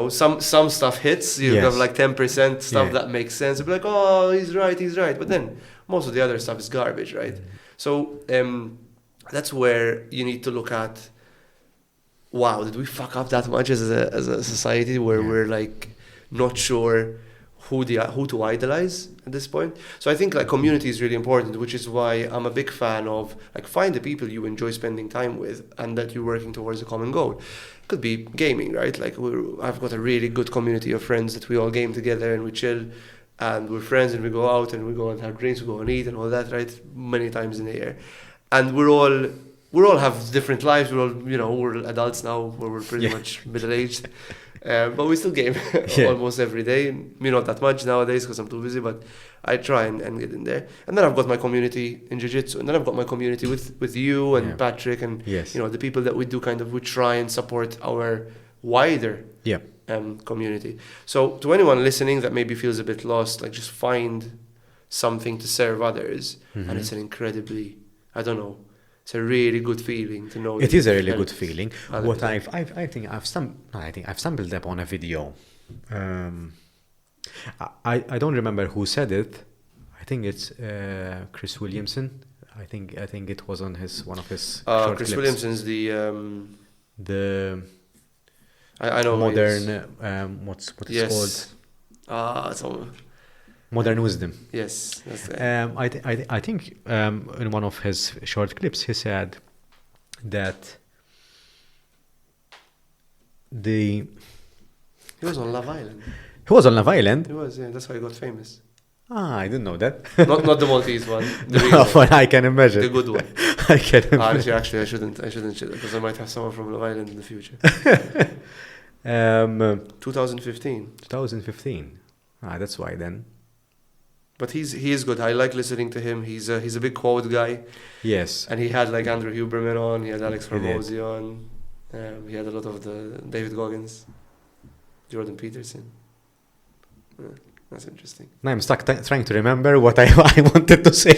Some stuff hits. You have like 10% stuff that makes sense. You'll be like, oh, he's right. But then most of the other stuff is garbage, right? So that's where you need to look at, wow, did we fuck up that much as a society where we're like not sure who to idolize at this point? So I think like community is really important, which is why I'm a big fan of like find the people you enjoy spending time with and that you're working towards a common goal. Could be gaming, right? Like I've got a really good community of friends that we all game together and we chill and we're friends and we go out and we go and have drinks, we go and eat and all that, right? Many times in the year. And we all have different lives. We're all, we're adults now, where we're pretty much middle-aged. But we still game almost every day. Me not that much nowadays because I'm too busy, but I try and get in there. And then I've got my community in jiu-jitsu. And then I've got my community with you and Patrick and the people that we try and support our wider community. So to anyone listening that maybe feels a bit lost, like just find something to serve others, and it's an incredibly, I don't know, it's a really good feeling to know. It is a really good feeling. What others. I think I've stumbled upon a video. I don't remember who said it. I think it's Chris Williamson. I think it was on one of his short Chris clips. Williamson's The I know who he is. modern what's it Yes. called? Modern wisdom. Yes. That's the, I think in one of his short clips he said that he was on Love Island. he was on Love Island. He was, yeah. That's why he got famous. I didn't know that. not the Maltese one. The real one. I can imagine. The good one. I can imagine. Actually, I shouldn't because I might have someone from Love Island in the future. 2015. 2015. That's why then. But he is good. I like listening to him. He's a big quote guy. Yes. And he had like Andrew Huberman on. He had Alex He did. Hormozy on. He had a lot of the David Goggins, Jordan Peterson. That's interesting. Now I'm stuck trying to remember what I wanted to say.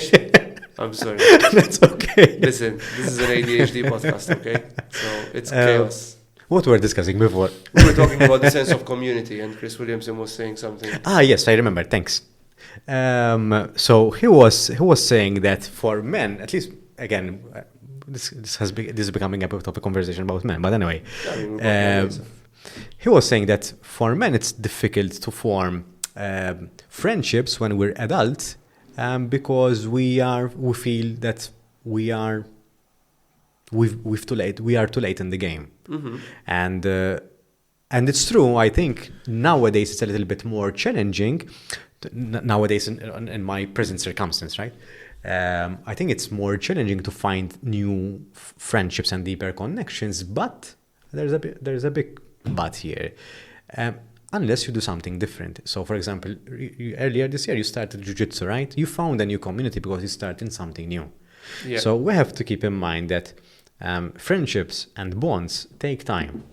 I'm sorry. That's okay. Listen, this is an ADHD podcast, okay? So it's chaos. What were we discussing before? We were talking about the sense of community, and Chris Williamson was saying something. Yes, I remember. Thanks. So he was saying that for men, at least again, this is becoming a bit of a conversation about men. But anyway, I mean, we're both men, he was saying that for men it's difficult to form friendships when we're adults because we feel that we are too late in the game. Mm-hmm. And it's true. I think nowadays it's a little bit more challenging. Nowadays, in my present circumstance, right? I think it's more challenging to find new friendships and deeper connections. But there's a big but here. Unless you do something different. So, for example, earlier this year you started jiu-jitsu, right? You found a new community because you started something new. Yeah. So we have to keep in mind that friendships and bonds take time.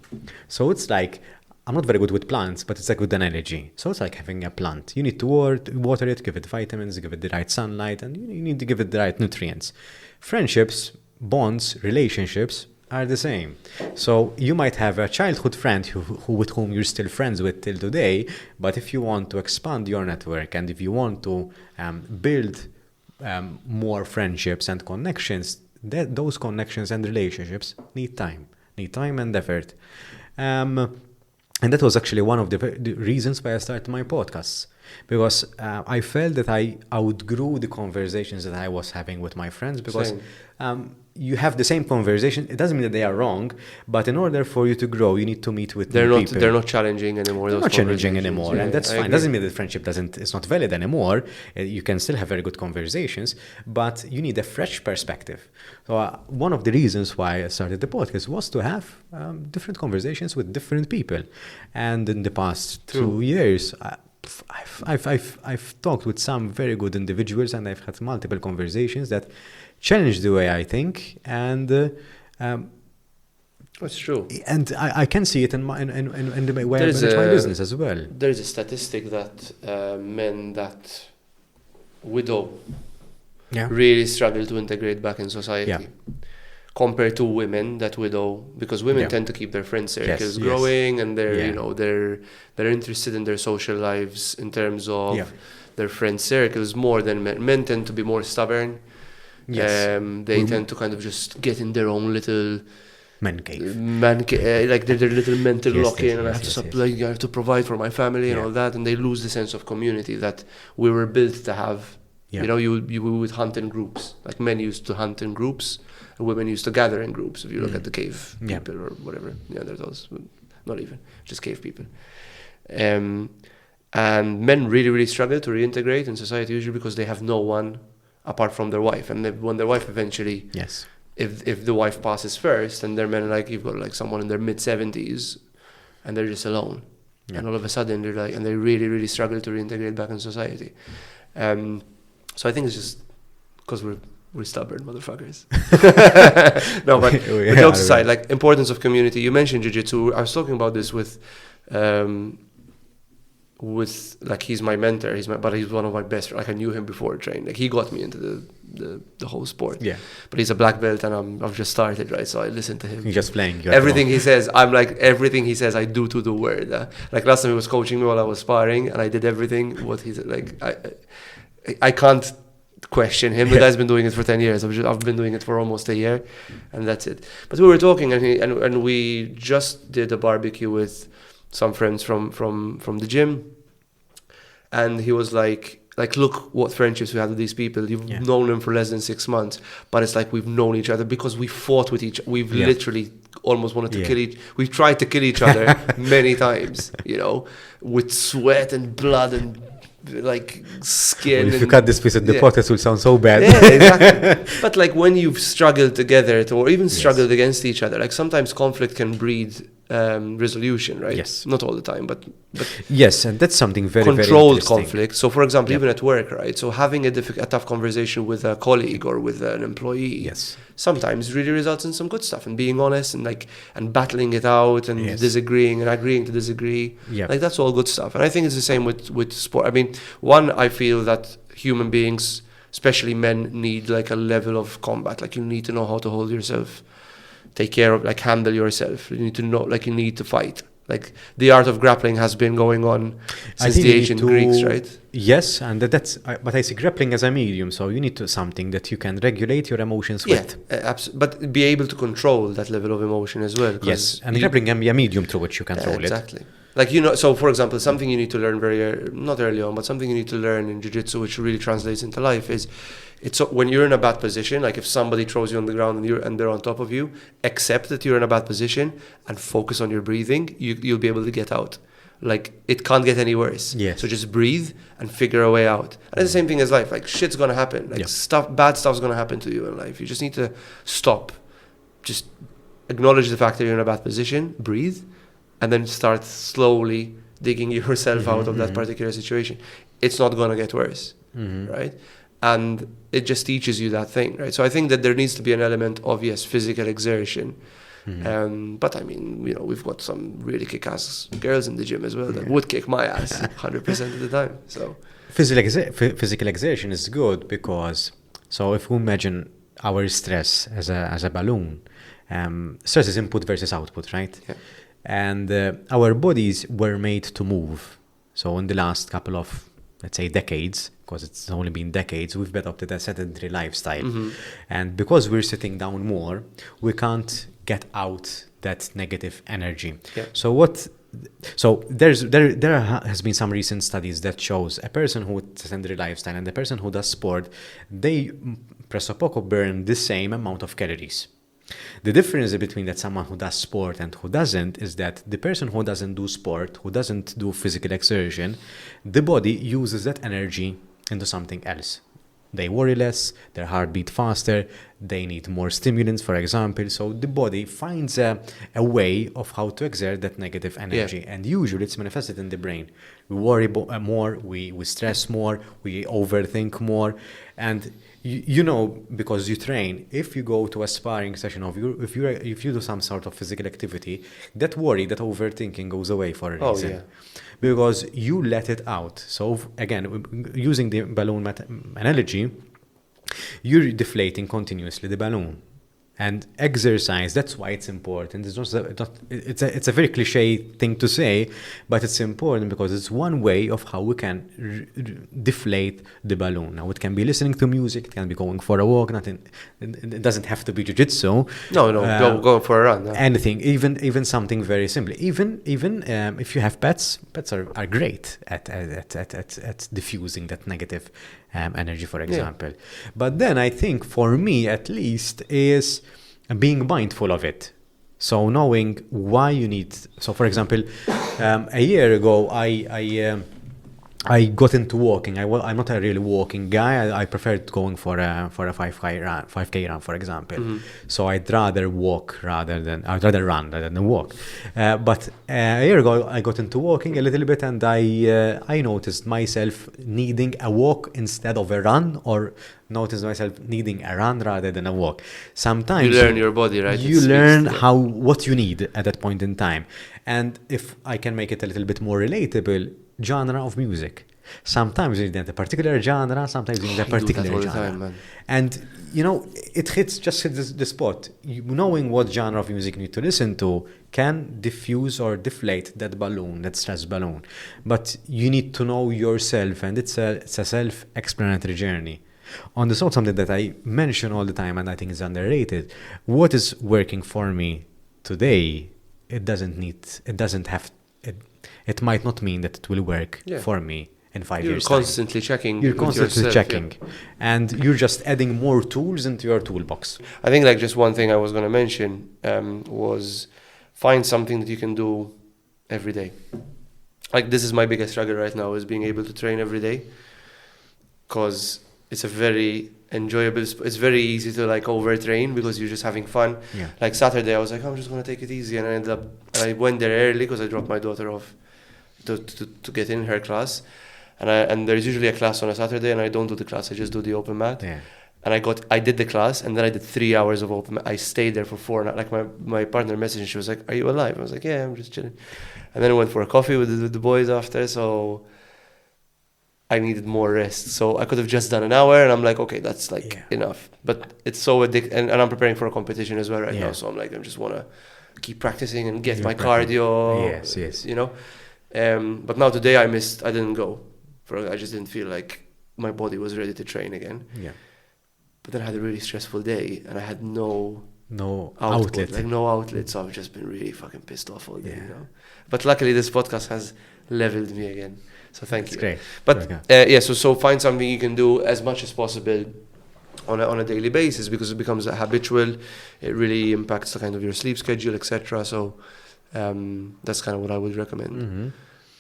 So it's like, I'm not very good with plants, but it's a good analogy. So it's like having a plant. You need to water it, give it vitamins, give it the right sunlight, and you need to give it the right nutrients. Friendships, bonds, relationships are the same. So you might have a childhood friend who with whom you're still friends with till today, but if you want to expand your network and if you want to build more friendships and connections, those connections and relationships need time and effort. And that was actually one of the reasons why I started my podcasts, because I felt that I outgrew the conversations that I was having with my friends, because you have the same conversation. It doesn't mean that they are wrong, but in order for you to grow, you need to meet with new people. They're not challenging anymore. They're not challenging anymore, and that's fine. Agree. Doesn't mean that friendship is not valid anymore. You can still have very good conversations, but you need a fresh perspective. So one of the reasons why I started the podcast was to have different conversations with different people, and in the past 2 years, I've talked with some very good individuals, and I've had multiple conversations that challenged the way I think, and that's true. And I can see it in the way I manage my business as well. There's a statistic that men that widow really struggle to integrate back in society, compared to women that widow, because women tend to keep their friend circles growing, and they're interested in their social lives in terms of their friend circles more than men. Men tend to be more stubborn. Yes. They tend to kind of just get in their own little man cave, like their little mental lock-in, and I have to provide for my family and all that, and they lose the sense of community that we were built to have. You know, you would hunt in groups. Like men used to hunt in groups, and women used to gather in groups. If you look at the cave people or whatever, those, not even, just cave people. And men really, really struggle to reintegrate in society, usually because they have no one apart from their wife. And when their wife eventually, if the wife passes first, and they're men, like you've got like someone in their mid-70s, and they're just alone. And all of a sudden they're like, and they really, really struggle to reintegrate back in society. So I think it's just because we're stubborn motherfuckers. No, but jokes aside, like importance of community. You mentioned jiu-jitsu. I was talking about this with with like he's my mentor. But he's one of my best. Like I knew him before training. Like he got me into the whole sport. Yeah. But he's a black belt, and I've just started, right? So I listen to him. You're just playing. Everything he says, I'm like everything he says, I do to the word. Like last time he was coaching me while I was sparring, and I did everything what he's like. I can't question him. The guy's been doing it for 10 years. I've been doing it for almost a year, and that's it. But we were talking, and we just did a barbecue with some friends from the gym, and he was like, look what friendships we had with these people. You've known them for less than 6 months, but it's like we've known each other because we fought with we've literally almost wanted to kill we've tried to kill each other many times, you know, with sweat and blood and like skin. Well, if you cut this piece of the podcast, it will sound so bad. Yeah, exactly. But like when you've struggled together or even struggled against each other, like sometimes conflict can breed resolution, right? Yes. Not all the time, but yes, and that's something very, very controlled interesting. conflict. So for example, even at work, right? So having a tough conversation with a colleague or with an employee, sometimes really results in some good stuff, and being honest and battling it out and disagreeing and agreeing to disagree. Like that's all good stuff. And I think it's the same with sport. I mean, I feel that human beings, especially men, need like a level of combat. Like you need to know how to hold yourself, take care of, like handle yourself. You need to know, like you need to fight. Like the art of grappling has been going on since the ancient Greeks, right? Yes, and but I see grappling as a medium, so you need something that you can regulate your emotions with. But be able to control that level of emotion as well. Yes, and grappling can be a medium through which you control it. Exactly. Like, you know, so for example, something you need to learn not early on, but something you need to learn in jiu-jitsu, which really translates into life, is when you're in a bad position, like if somebody throws you on the ground and they're on top of you, accept that you're in a bad position and focus on your breathing. You'll be able to get out. Like it can't get any worse. Yes. So just breathe and figure a way out. And it's the same thing as life. Like shit's gonna happen. Like bad stuff's gonna happen to you in life. You just need to stop. Just acknowledge the fact that you're in a bad position, breathe, and then start slowly digging yourself out of that particular situation. It's not gonna get worse, right? And it just teaches you that thing, right? So I think that there needs to be an element of, physical exertion. But I mean, you know, we've got some really kick-ass girls in the gym as well that would kick my ass 100% of the time. So physical exertion is good because, so if we imagine our stress as a balloon, stress is input versus output, right? Yeah. And our bodies were made to move. So in the last couple of, let's say, decades, because it's only been decades, we've adopted a sedentary lifestyle. And because we're sitting down more, we can't get out that negative energy. So there has been some recent studies that shows a person who with sedentary lifestyle and the person who does sport, they presuppoco burn the same amount of calories. The difference between that someone who does sport and who doesn't is that the person who doesn't do sport, who doesn't do physical exertion, the body uses that energy into something else. They worry less, their heart beat faster, they need more stimulants, for example. So the body finds a way of how to exert that negative energy. And usually it's manifested in the brain. We worry more, we stress more, we overthink more. And you know, because you train, if you go to a sparring session of if you do some sort of physical activity, that worry, that overthinking goes away for a reason. Because you let it out. So again, using the balloon analogy, you're deflating continuously the balloon. And exercise, that's why it's important. It's a very cliche thing to say, but it's important because it's one way of how we can deflate the balloon. Now, it can be listening to music, it can be going for a walk, it doesn't have to be jiu-jitsu. No, go for a run. No. Anything, even something very simple. Even if you have pets are great at diffusing that negative energy, for example. But then I think, for me at least, is being mindful of it. So knowing why you need. So for example, a year ago, I got into walking. I'm not a really walking guy. I preferred going for a 5K run, for example. So I'd rather run rather than walk. But a year ago, I got into walking a little bit, and I noticed myself needing a walk instead of a run, or noticed myself needing a run rather than a walk. Sometimes you learn your body, right? You learn what you need at that point in time. And if I can make it a little bit more relatable, genre of music. Sometimes you need a particular genre, sometimes you need a I do that particular all the genre. time, man. And, it hits the spot. Knowing what genre of music you need to listen to can diffuse or deflate that balloon, that stress balloon. But you need to know yourself, and it's a self-explanatory journey. On this note, something that I mention all the time, and I think is underrated, what is working for me today, it might not mean that it will work for me in 5 years' time. You're constantly checking. You're with constantly yourself, checking. And you're just adding more tools into your toolbox. I think like just one thing I was going to mention was find something that you can do every day. Like this is my biggest struggle right now, is being able to train every day, because it's a very enjoyable, it's very easy to like overtrain because you're just having fun. Yeah. Like Saturday I was like, I'm just going to take it easy, and I went there early because I dropped my daughter off to get in her class. And there's usually a class on a Saturday, and I don't do the class, I just do the open mat. Yeah. And I did the class, and then I did 3 hours of open mat. I stayed there for 4 hours. Like my partner messaged, and she was like, "Are you alive?" I was like, "Yeah, I'm just chilling." And then I went for a coffee with the boys after, so I needed more rest. So I could have just done an hour, and I'm like, okay, that's like enough. But it's so addictive, and I'm preparing for a competition as well right now, so I'm like, I just want to keep practicing and get my cardio. Yes. But now today I didn't go. I just didn't feel like my body was ready to train again. Yeah. But then I had a really stressful day, and I had no outlet. Like no outlet, so I've just been really fucking pissed off all day, But luckily this podcast has leveled me again. So thank you. Great. But so find something you can do as much as possible on a daily basis, because it becomes a habitual. It really impacts the kind of your sleep schedule, etc. So that's kind of what I would recommend. Mm-hmm.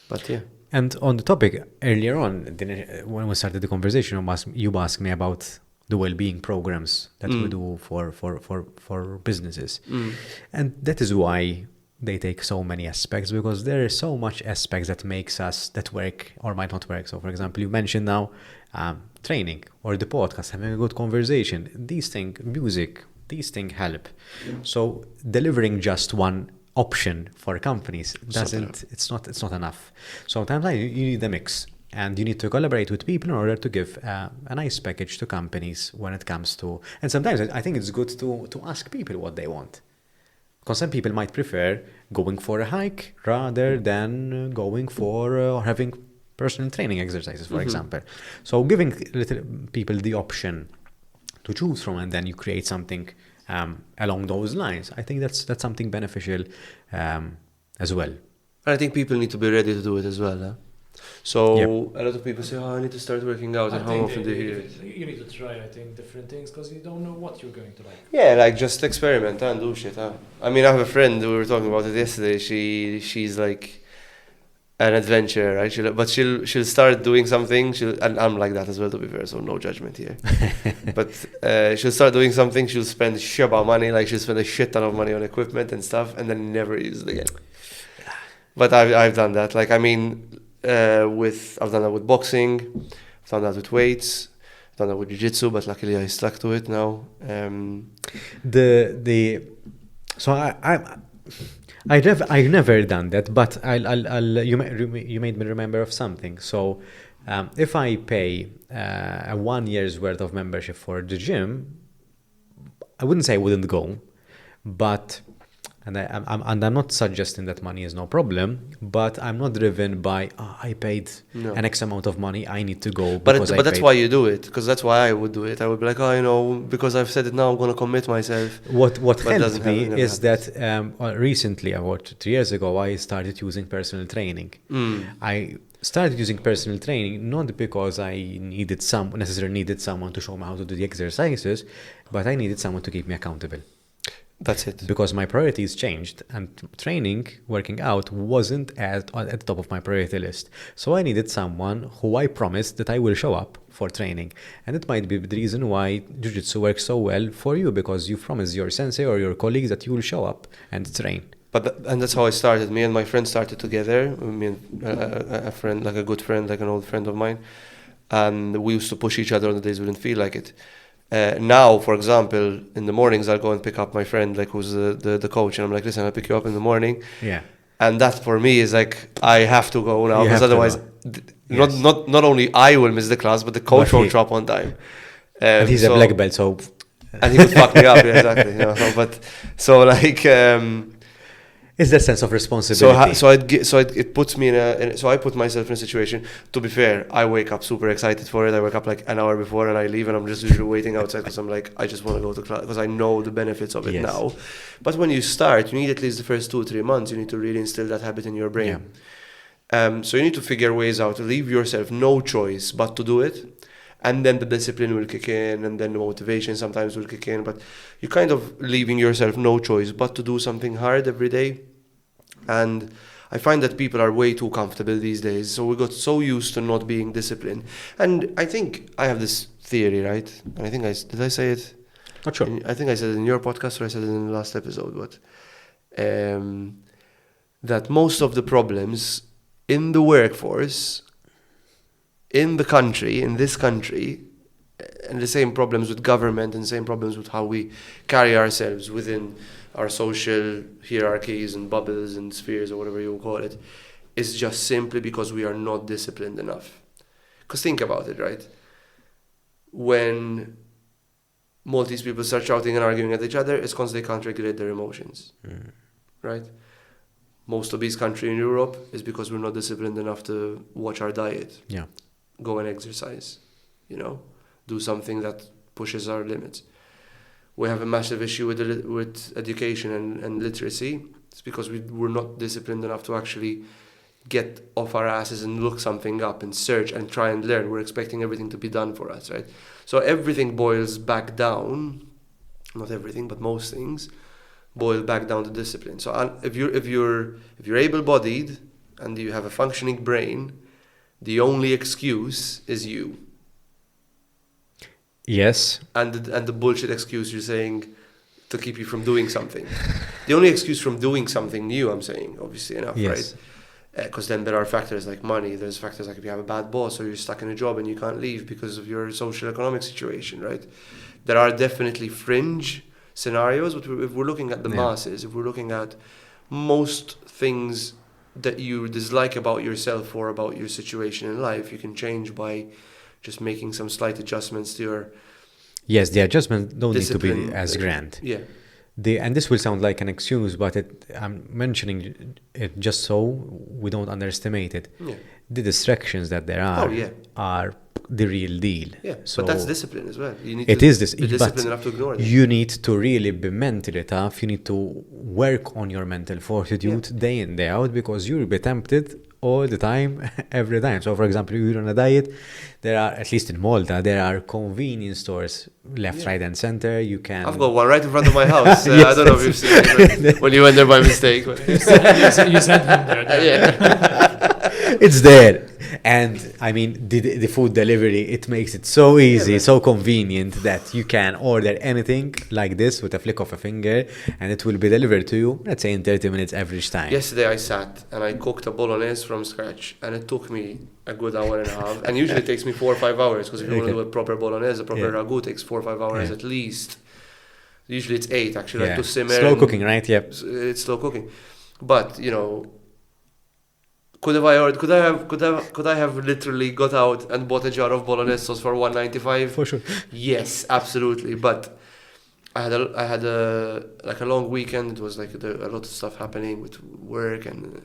But yeah. And on the topic earlier on, when we started the conversation, you asked me about the well-being programs that we do for businesses, and that is why they take so many aspects, because there is so much aspects that work or might not work. So, for example, you mentioned now training or the podcast, having a good conversation. These things, music, these things help. So, delivering just one option for companies it's not enough. Sometimes you need a mix, and you need to collaborate with people in order to give a nice package to companies when it comes to. And sometimes I think it's good to ask people what they want, because some people might prefer going for a hike rather than going for or having personal training exercises, for example. So giving little people the option to choose from, and then you create something along those lines. I think that's something beneficial as well. I think people need to be ready to do it as well. Huh? So a lot of people say, "Oh, I need to start working out." And how often do you hear it? You need to try, I think, different things, because you don't know what you're going to like. Yeah, like just experiment and do shit. Huh? I mean, I have a friend, we were talking about it yesterday. She's like an adventurer, right? She'll start doing something. And I'm like that as well, to be fair. So no judgment here. But she'll start doing something. She'll spend shitload money. Like she'll spend a shit ton of money on equipment and stuff, and then never use it again. But I've done that. Like I mean, I've done that with boxing. I've done that with weights. I've done that with jiu-jitsu. But luckily, I stuck to it now. I've never done that, but you made me remember of something. So, if I pay a 1 year's worth of membership for the gym, I wouldn't say I wouldn't go, but I'm not suggesting that money is no problem, but I'm not driven by I paid an X amount of money, I need to go. But that's why you do it, because that's why I would do it. I would be like, because I've said it now, I'm going to commit myself. What helped me is that recently, about 2 years ago, I started using personal training. I started using personal training not because I necessarily needed someone to show me how to do the exercises, but I needed someone to keep me accountable. That's it. Because my priorities changed, and training, working out, wasn't at the top of my priority list. So I needed someone who I promised that I will show up for training. And it might be the reason why Jiu-Jitsu works so well for you, because you promise your sensei or your colleagues that you will show up and train. And that's how I started. Me and my friend started together. Me and a friend, like a good friend, like an old friend of mine. And we used to push each other on the days we didn't feel like it. Now, for example, in the mornings, I'll go and pick up my friend, like who's the coach, and I'm like, listen, I'll pick you up in the morning. Yeah. And that for me is like, I have to go now, because otherwise Yes. not only I will miss the class, but the coach But won't he- show up on time. And he's So- a black belt, so and he would fuck me up, yeah, exactly. But so like. it's that sense of responsibility. It puts me so I put myself in a situation. To be fair, I wake up super excited for it. I wake up like an hour before and I leave, and I'm just usually waiting outside because I'm like, I just want to go to class because I know the benefits of it Yes. now. But when you start, you need at least the first 2-3 months. You need to really instill that habit in your brain. So you need to figure ways out to leave yourself no choice but to do it. And then the discipline will kick in, and then the motivation sometimes will kick in. But you're kind of leaving yourself no choice but to do something hard every day. And I find that people are way too comfortable these days. So we got so used to not being disciplined. And I think I have this theory, right? And I think did I say it? Not sure. I think I said it in your podcast or I said it in the last episode. But that most of the problems in the workforce, in this country, and the same problems with government and the same problems with how we carry ourselves within our social hierarchies and bubbles and spheres or whatever you call it, is just simply because we are not disciplined enough. Because think about it, right? When Maltese people start shouting and arguing at each other, it's because they can't regulate their emotions, right? Most obese country in Europe is because we're not disciplined enough to watch our diet. Yeah. Go and exercise, do something that pushes our limits. We have a massive issue with education and literacy. It's because we're not disciplined enough to actually get off our asses and look something up and search and try and learn. We're expecting everything to be done for us, right? So everything boils back down, not everything, but most things boil back down to discipline. So if you're able-bodied and you have a functioning brain, the only excuse is you. Yes. And the bullshit excuse you're saying to keep you from doing something. The only excuse from doing something new, I'm saying, obviously enough, Yes. right? Because then there are factors like money. There's factors like if you have a bad boss or you're stuck in a job and you can't leave because of your social economic situation, right? There are definitely fringe scenarios, but if we're looking at the masses, if we're looking at most things that you dislike about yourself or about your situation in life, you can change by just making some slight adjustments to your Yes, the adjustments don't need to discipline. be as grand. Yeah. And this will sound like an excuse, but I'm mentioning it just so we don't underestimate it. Yeah. The distractions that there are Oh, yeah. are the real deal. Yeah, So but that's discipline as well. You need it to is this, be disciplined but enough to ignore that. you need to really be mentally tough. You need to work on your mental fortitude day in, day out, because you'll be tempted all the time, every time. So, for example, if you're on a diet, there are, at least in Malta, there are convenience stores left, right, and center. You can. I've got one right in front of my house. I Yes, don't know if you've seen it but when you went there by mistake. But You sent him there. yeah. It's there. And I mean, the food delivery, it makes it so easy, so convenient that you can order anything like this with a flick of a finger and it will be delivered to you, let's say in 30 minutes average time. Yesterday I sat and I cooked a bolognese from scratch, and it took me a good hour and a half. And usually it takes me 4 or 5 hours, because if you want to do a proper bolognese, a proper ragu takes 4 or 5 hours at least. Usually it's 8 actually, like to simmer. Slow cooking, right? Yeah. It's slow cooking. But, could I have literally got out and bought a jar of bolognese sauce for $1.95? For sure. Yes, absolutely. But I had a long weekend. It was like a lot of stuff happening with work, and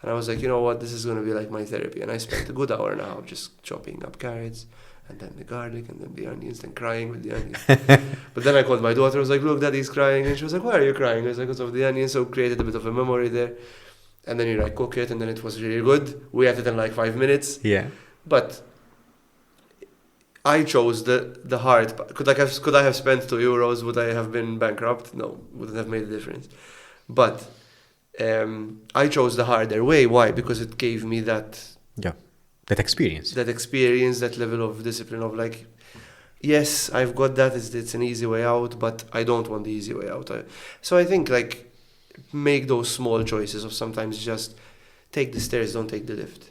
I was like, you know what, this is gonna be like my therapy. And I spent a good hour and a half just chopping up carrots, and then the garlic, and then the onions, then crying with the onions. But then I called my daughter. I was like, look, Daddy's crying, and she was like, why are you crying? I was like, because of the onions. So created a bit of a memory there. And then you cook it, and then it was really good. We had it in 5 minutes. Yeah. But I chose the hard part. Could I have spent €2? Would I have been bankrupt? No, wouldn't have made a difference. But I chose the harder way. Why? Because it gave me that experience. That experience, that level of discipline of yes, I've got that. It's an easy way out, but I don't want the easy way out. So I think make those small choices of sometimes just take the stairs, don't take the lift.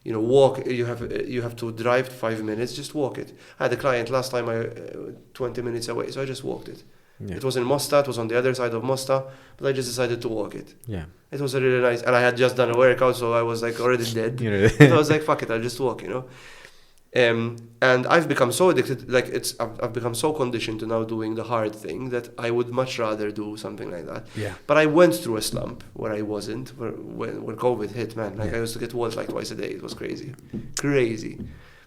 Walk. You have to drive 5 minutes, just walk it. I had a client last time, 20 minutes away, so I just walked it. Yeah. It was in Mosta, it was on the other side of Mosta, but I just decided to walk it. Yeah. It was a really nice, and I had just done a workout, so I was like already dead. You So I know, was like, fuck it, I'll just walk, And I've become so addicted, like I've become so conditioned to now doing the hard thing that I would much rather do something like that. yeah. But I went through a slump where I wasn't, when COVID hit, man. Like I used to get walked like twice a day. It was crazy.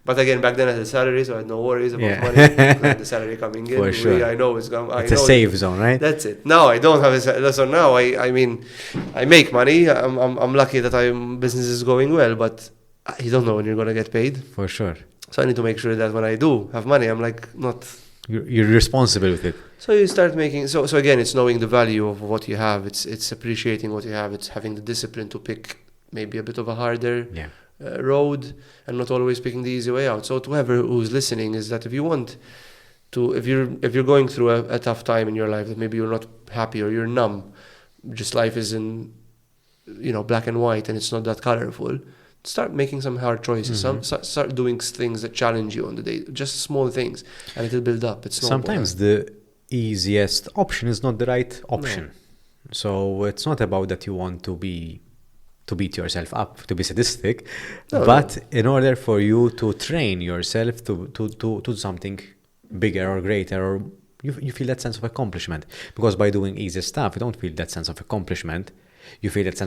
But again, back then I had a salary, so I had no worries about money. I had the salary coming in. For sure. I know it's going. It's a safe zone, right? That's it. Now I don't have a salary. So now I mean, I make money. I'm lucky that business is going well, but you don't know when you're gonna get paid. For sure. So I need to make sure that when I do have money, I'm like not. You're responsible with it. So you start making. So again, it's knowing the value of what you have. It's appreciating what you have. It's having the discipline to pick maybe a bit of a harder road and not always picking the easy way out. So to whoever who's listening is that if you want to, if you're going through a tough time in your life, that maybe you're not happy or you're numb, just life is in, black and white and it's not that colorful. Start making some hard choices. Start doing things that challenge you on the day. Just small things, and it'll build up. Sometimes the easiest option is not the right option. No. So it's not about that you want to beat yourself up, to be sadistic, but in order for you to train yourself to do something bigger or greater, or you feel that sense of accomplishment. Because by doing easy stuff, you don't feel that sense of accomplishment. You feel that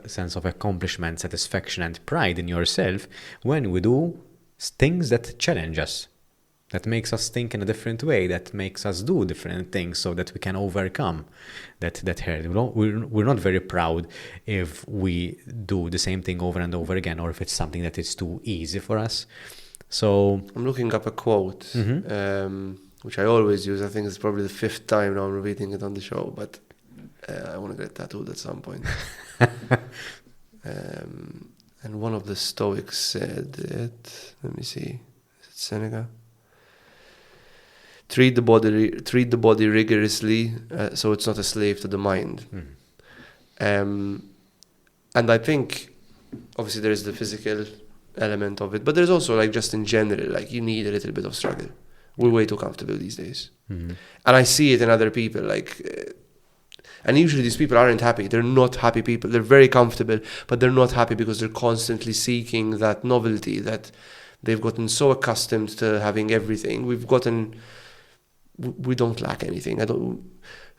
sense of accomplishment, satisfaction, and pride in yourself when we do things that challenge us, that makes us think in a different way, that makes us do different things so that we can overcome that hurt. We're not very proud if we do the same thing over and over again, or if it's something that is too easy for us. So I'm looking up a quote, which I always use. I think it's probably the 5th time now I'm repeating it on the show, but I want to get tattooed at some point. And one of the Stoics said it. Let me see. Is it Seneca? Treat the body rigorously, so it's not a slave to the mind. And I think, obviously, there is the physical element of it, but there's also like just in general, like you need a little bit of struggle. We're way too comfortable these days, and I see it in other people. And usually these people aren't happy. They're not happy people. They're very comfortable, but they're not happy because they're constantly seeking that novelty, that they've gotten so accustomed to having everything. We don't lack anything.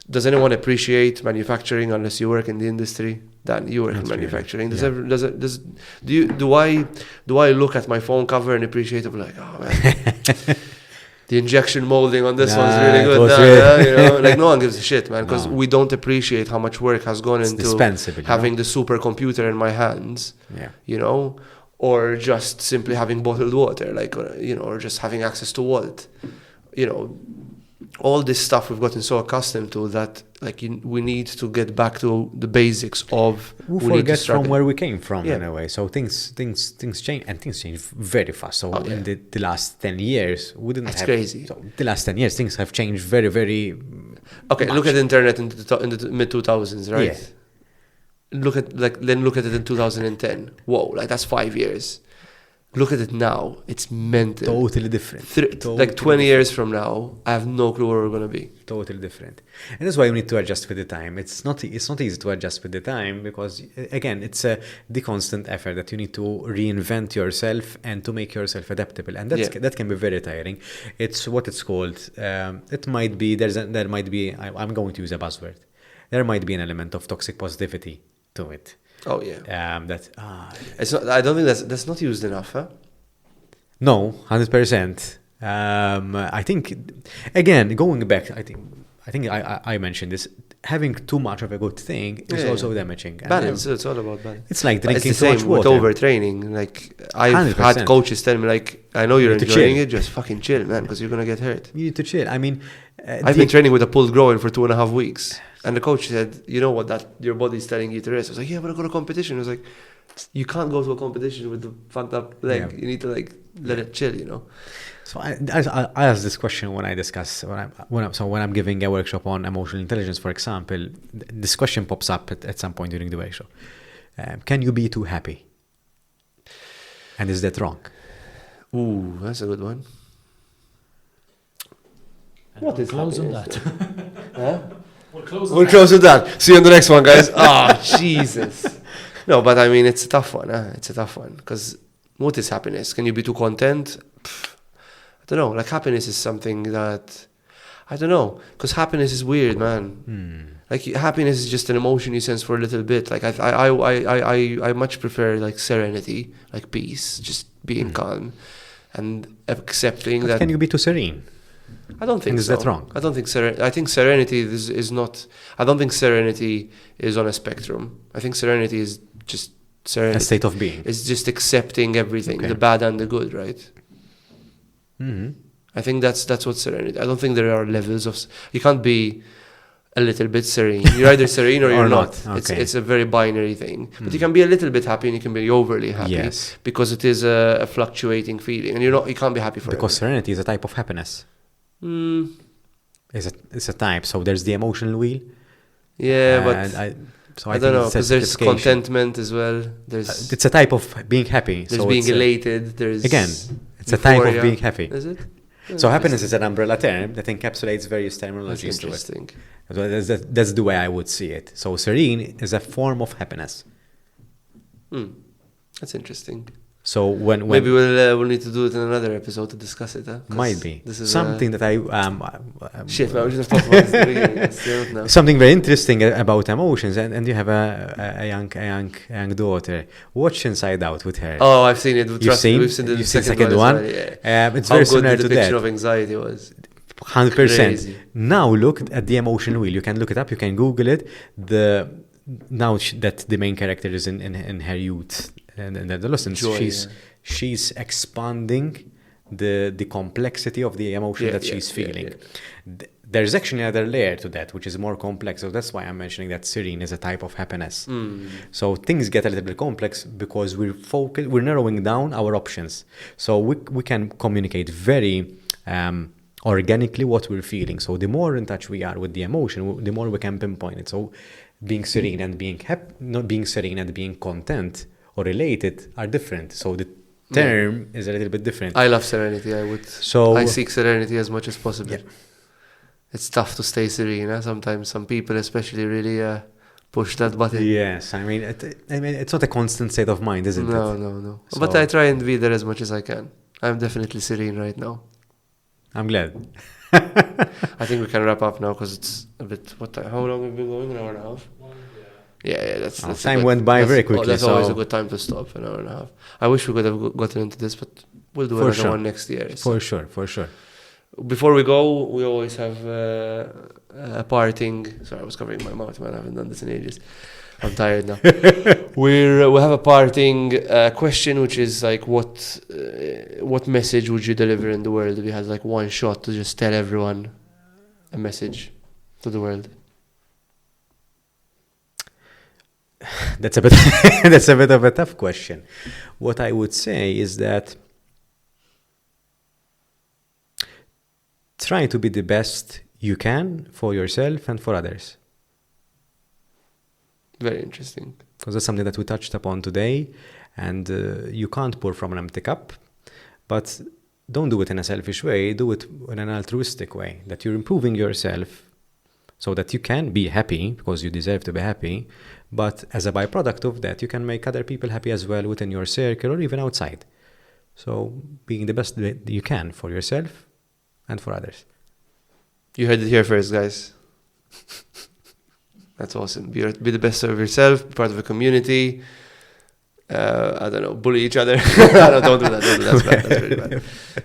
Does anyone appreciate manufacturing unless you work in the industry? Dan, you work in manufacturing. Do I look at my phone cover and appreciate it? Like, oh man. The injection molding on this one's really good. Like no one gives a shit, man, because we don't appreciate how much work has gone into having the supercomputer in my hands, or just simply having bottled water, or just having access to Walt, all this stuff we've gotten so accustomed to that, we need to get back to the basics of. We forget from where we came from in a way. So things change, and things change very fast. So in the last 10 years, we didn't have. It's crazy. So the last 10 years, things have changed very, very. Okay, much. Look at the internet in the mid 2000s, right? Yeah. Look at it in 2010. Whoa, that's 5 years. Look at it now. It's mental. Totally different. 20 years from now, I have no clue where we're going to be. Totally different. And that's why you need to adjust with the time. It's not easy to adjust with the time because, again, it's the constant effort that you need to reinvent yourself and to make yourself adaptable. And that can be very tiring. It's what it's called. It might be, there might be, I'm going to use a buzzword. There might be an element of toxic positivity to it. Oh yeah. It's not. I don't think that's not used enough, huh? No, 100%. I think, again, going back, I think I mentioned this. Having too much of a good thing is also damaging. Balance. It's all about balance. It's like drinking too much water. With overtraining. I've had coaches tell me I know you're enjoying it, just fucking chill, man, because you're gonna get hurt. You need to chill. I mean, I've been training with a pulled groin for 2.5 weeks. And the coach said, you know what, that your body's telling you to rest. I was like, yeah, but I go to competition. I was like, you can't go to a competition with the fucked up leg. Yeah. You need to let it chill, So I ask this question when I discuss when I'm giving a workshop on emotional intelligence, for example. This question pops up at some point during the workshop. Can you be too happy? And is that wrong? Ooh, that's a good one. What is close on that? We'll close with that. See you on the next one, guys. Oh, Jesus. No, but I mean, it's a tough one. It's a tough one. Because what is happiness? Can you be too content? I don't know. Like, happiness is something that... I don't know. Because happiness is weird, man. Like, happiness is just an emotion you sense for a little bit. Like, I much prefer, like, serenity, like peace, just being calm and accepting But that... can you be too serene? I don't think And is so. that wrong? I don't think I think serenity is not... I don't think serenity is on a spectrum. I think serenity is just serenity. A state of being. It's just accepting everything, Okay. the bad and the good, right? I think that's what serenity... I don't think there are levels of... You can't be a little bit serene. You're either serene or you're not. Okay. It's a very binary thing. But you can be a little bit happy and you can be overly happy. Yes. Because it is a fluctuating feeling. And you can't be happy forever. Because serenity is a type of happiness. It's a type. So there's the emotional wheel. Yeah, but I don't know, think because there's it's certification. contentment as well. There's It's a type of being happy. there's So being it's elated. There's again, it's a type of euphoria. being happy. Is it? So happiness is an umbrella term that encapsulates various That's terminologies to it. interesting. So that's the way I would see it. So serene is a form of happiness. That's interesting. So when Maybe we'll need to do it in another episode to discuss it. 'Cause might be This is something that I shit, man. We should have talked about this at the beginning. Let's do it now. something very interesting about emotions, and you have a young daughter. Watch Inside Out with her. Oh, I've seen it. You've Trust me, seen? we've seen the You've seen second one. As well, yeah. It's How very good similar the to depiction that. of anxiety was. 100%. Crazy. Now look at the emotion wheel. You can look it up. You can Google it. That the main character is in her youth and adolescence, Joy, she's expanding the complexity of the emotion that she's feeling. There's actually another layer to that, which is more complex. So that's why I'm mentioning that serene is a type of happiness. So things get a little bit complex because we're narrowing down our options. So we can communicate very organically what we're feeling. So the more in touch we are with the emotion, the more we can pinpoint it. So being serene and being happy, not being serene and being content or elated are different. So the term is a little bit different. I love serenity. I seek serenity as much as possible. Yeah. It's tough to stay serene. Sometimes some people especially really push that button. Yes, I mean, it's not a constant state of mind, isn't it? No. So- But I try and be there as much as I can. I'm definitely serene right now. I'm glad. I think we can wrap up now because it's a bit... How long have we been going? An hour and a half? Yeah, that's time went by very quickly, That's always so- a good time to stop, an hour and a half. I wish we could have gotten into this, but we'll do For another sure. one next year. For sure. Before we go, we always have a parting... Sorry, I was covering my mouth, man. I haven't done this in ages. I'm tired now. We'll have a parting question, which is like, what message would you deliver in the world if you had like one shot to just tell everyone a message to the world? That's a bit of a tough question. What I would say is that try to be the best you can for yourself and for others. Very interesting. Because that's something that we touched upon today, and you can't pour from an empty cup, but don't do it in a selfish way, do it in an altruistic way, that you're improving yourself so that you can be happy, because you deserve to be happy, but as a byproduct of that, you can make other people happy as well within your circle or even outside. So being the best that you can for yourself and for others. You heard it here first, guys. That's awesome. Be the best of yourself, be part of a community. I don't know, bully each other. No, don't do that. That's bad. That's really bad.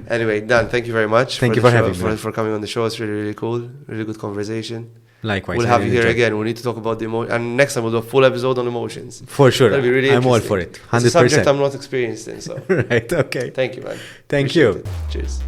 Anyway, Dan, thank you very much. Thank you for having me. For coming on the show. It's really, really cool. Really good conversation. Likewise. We'll I have you really here enjoyed it. again. We need to talk about the emotion. And next time we'll do a full episode on emotions. For sure. That'll be really I'm all interesting. for it. It's a subject 100%. I'm not experienced in. So Right, okay. thank you, man. Thank Appreciate you. it. Cheers.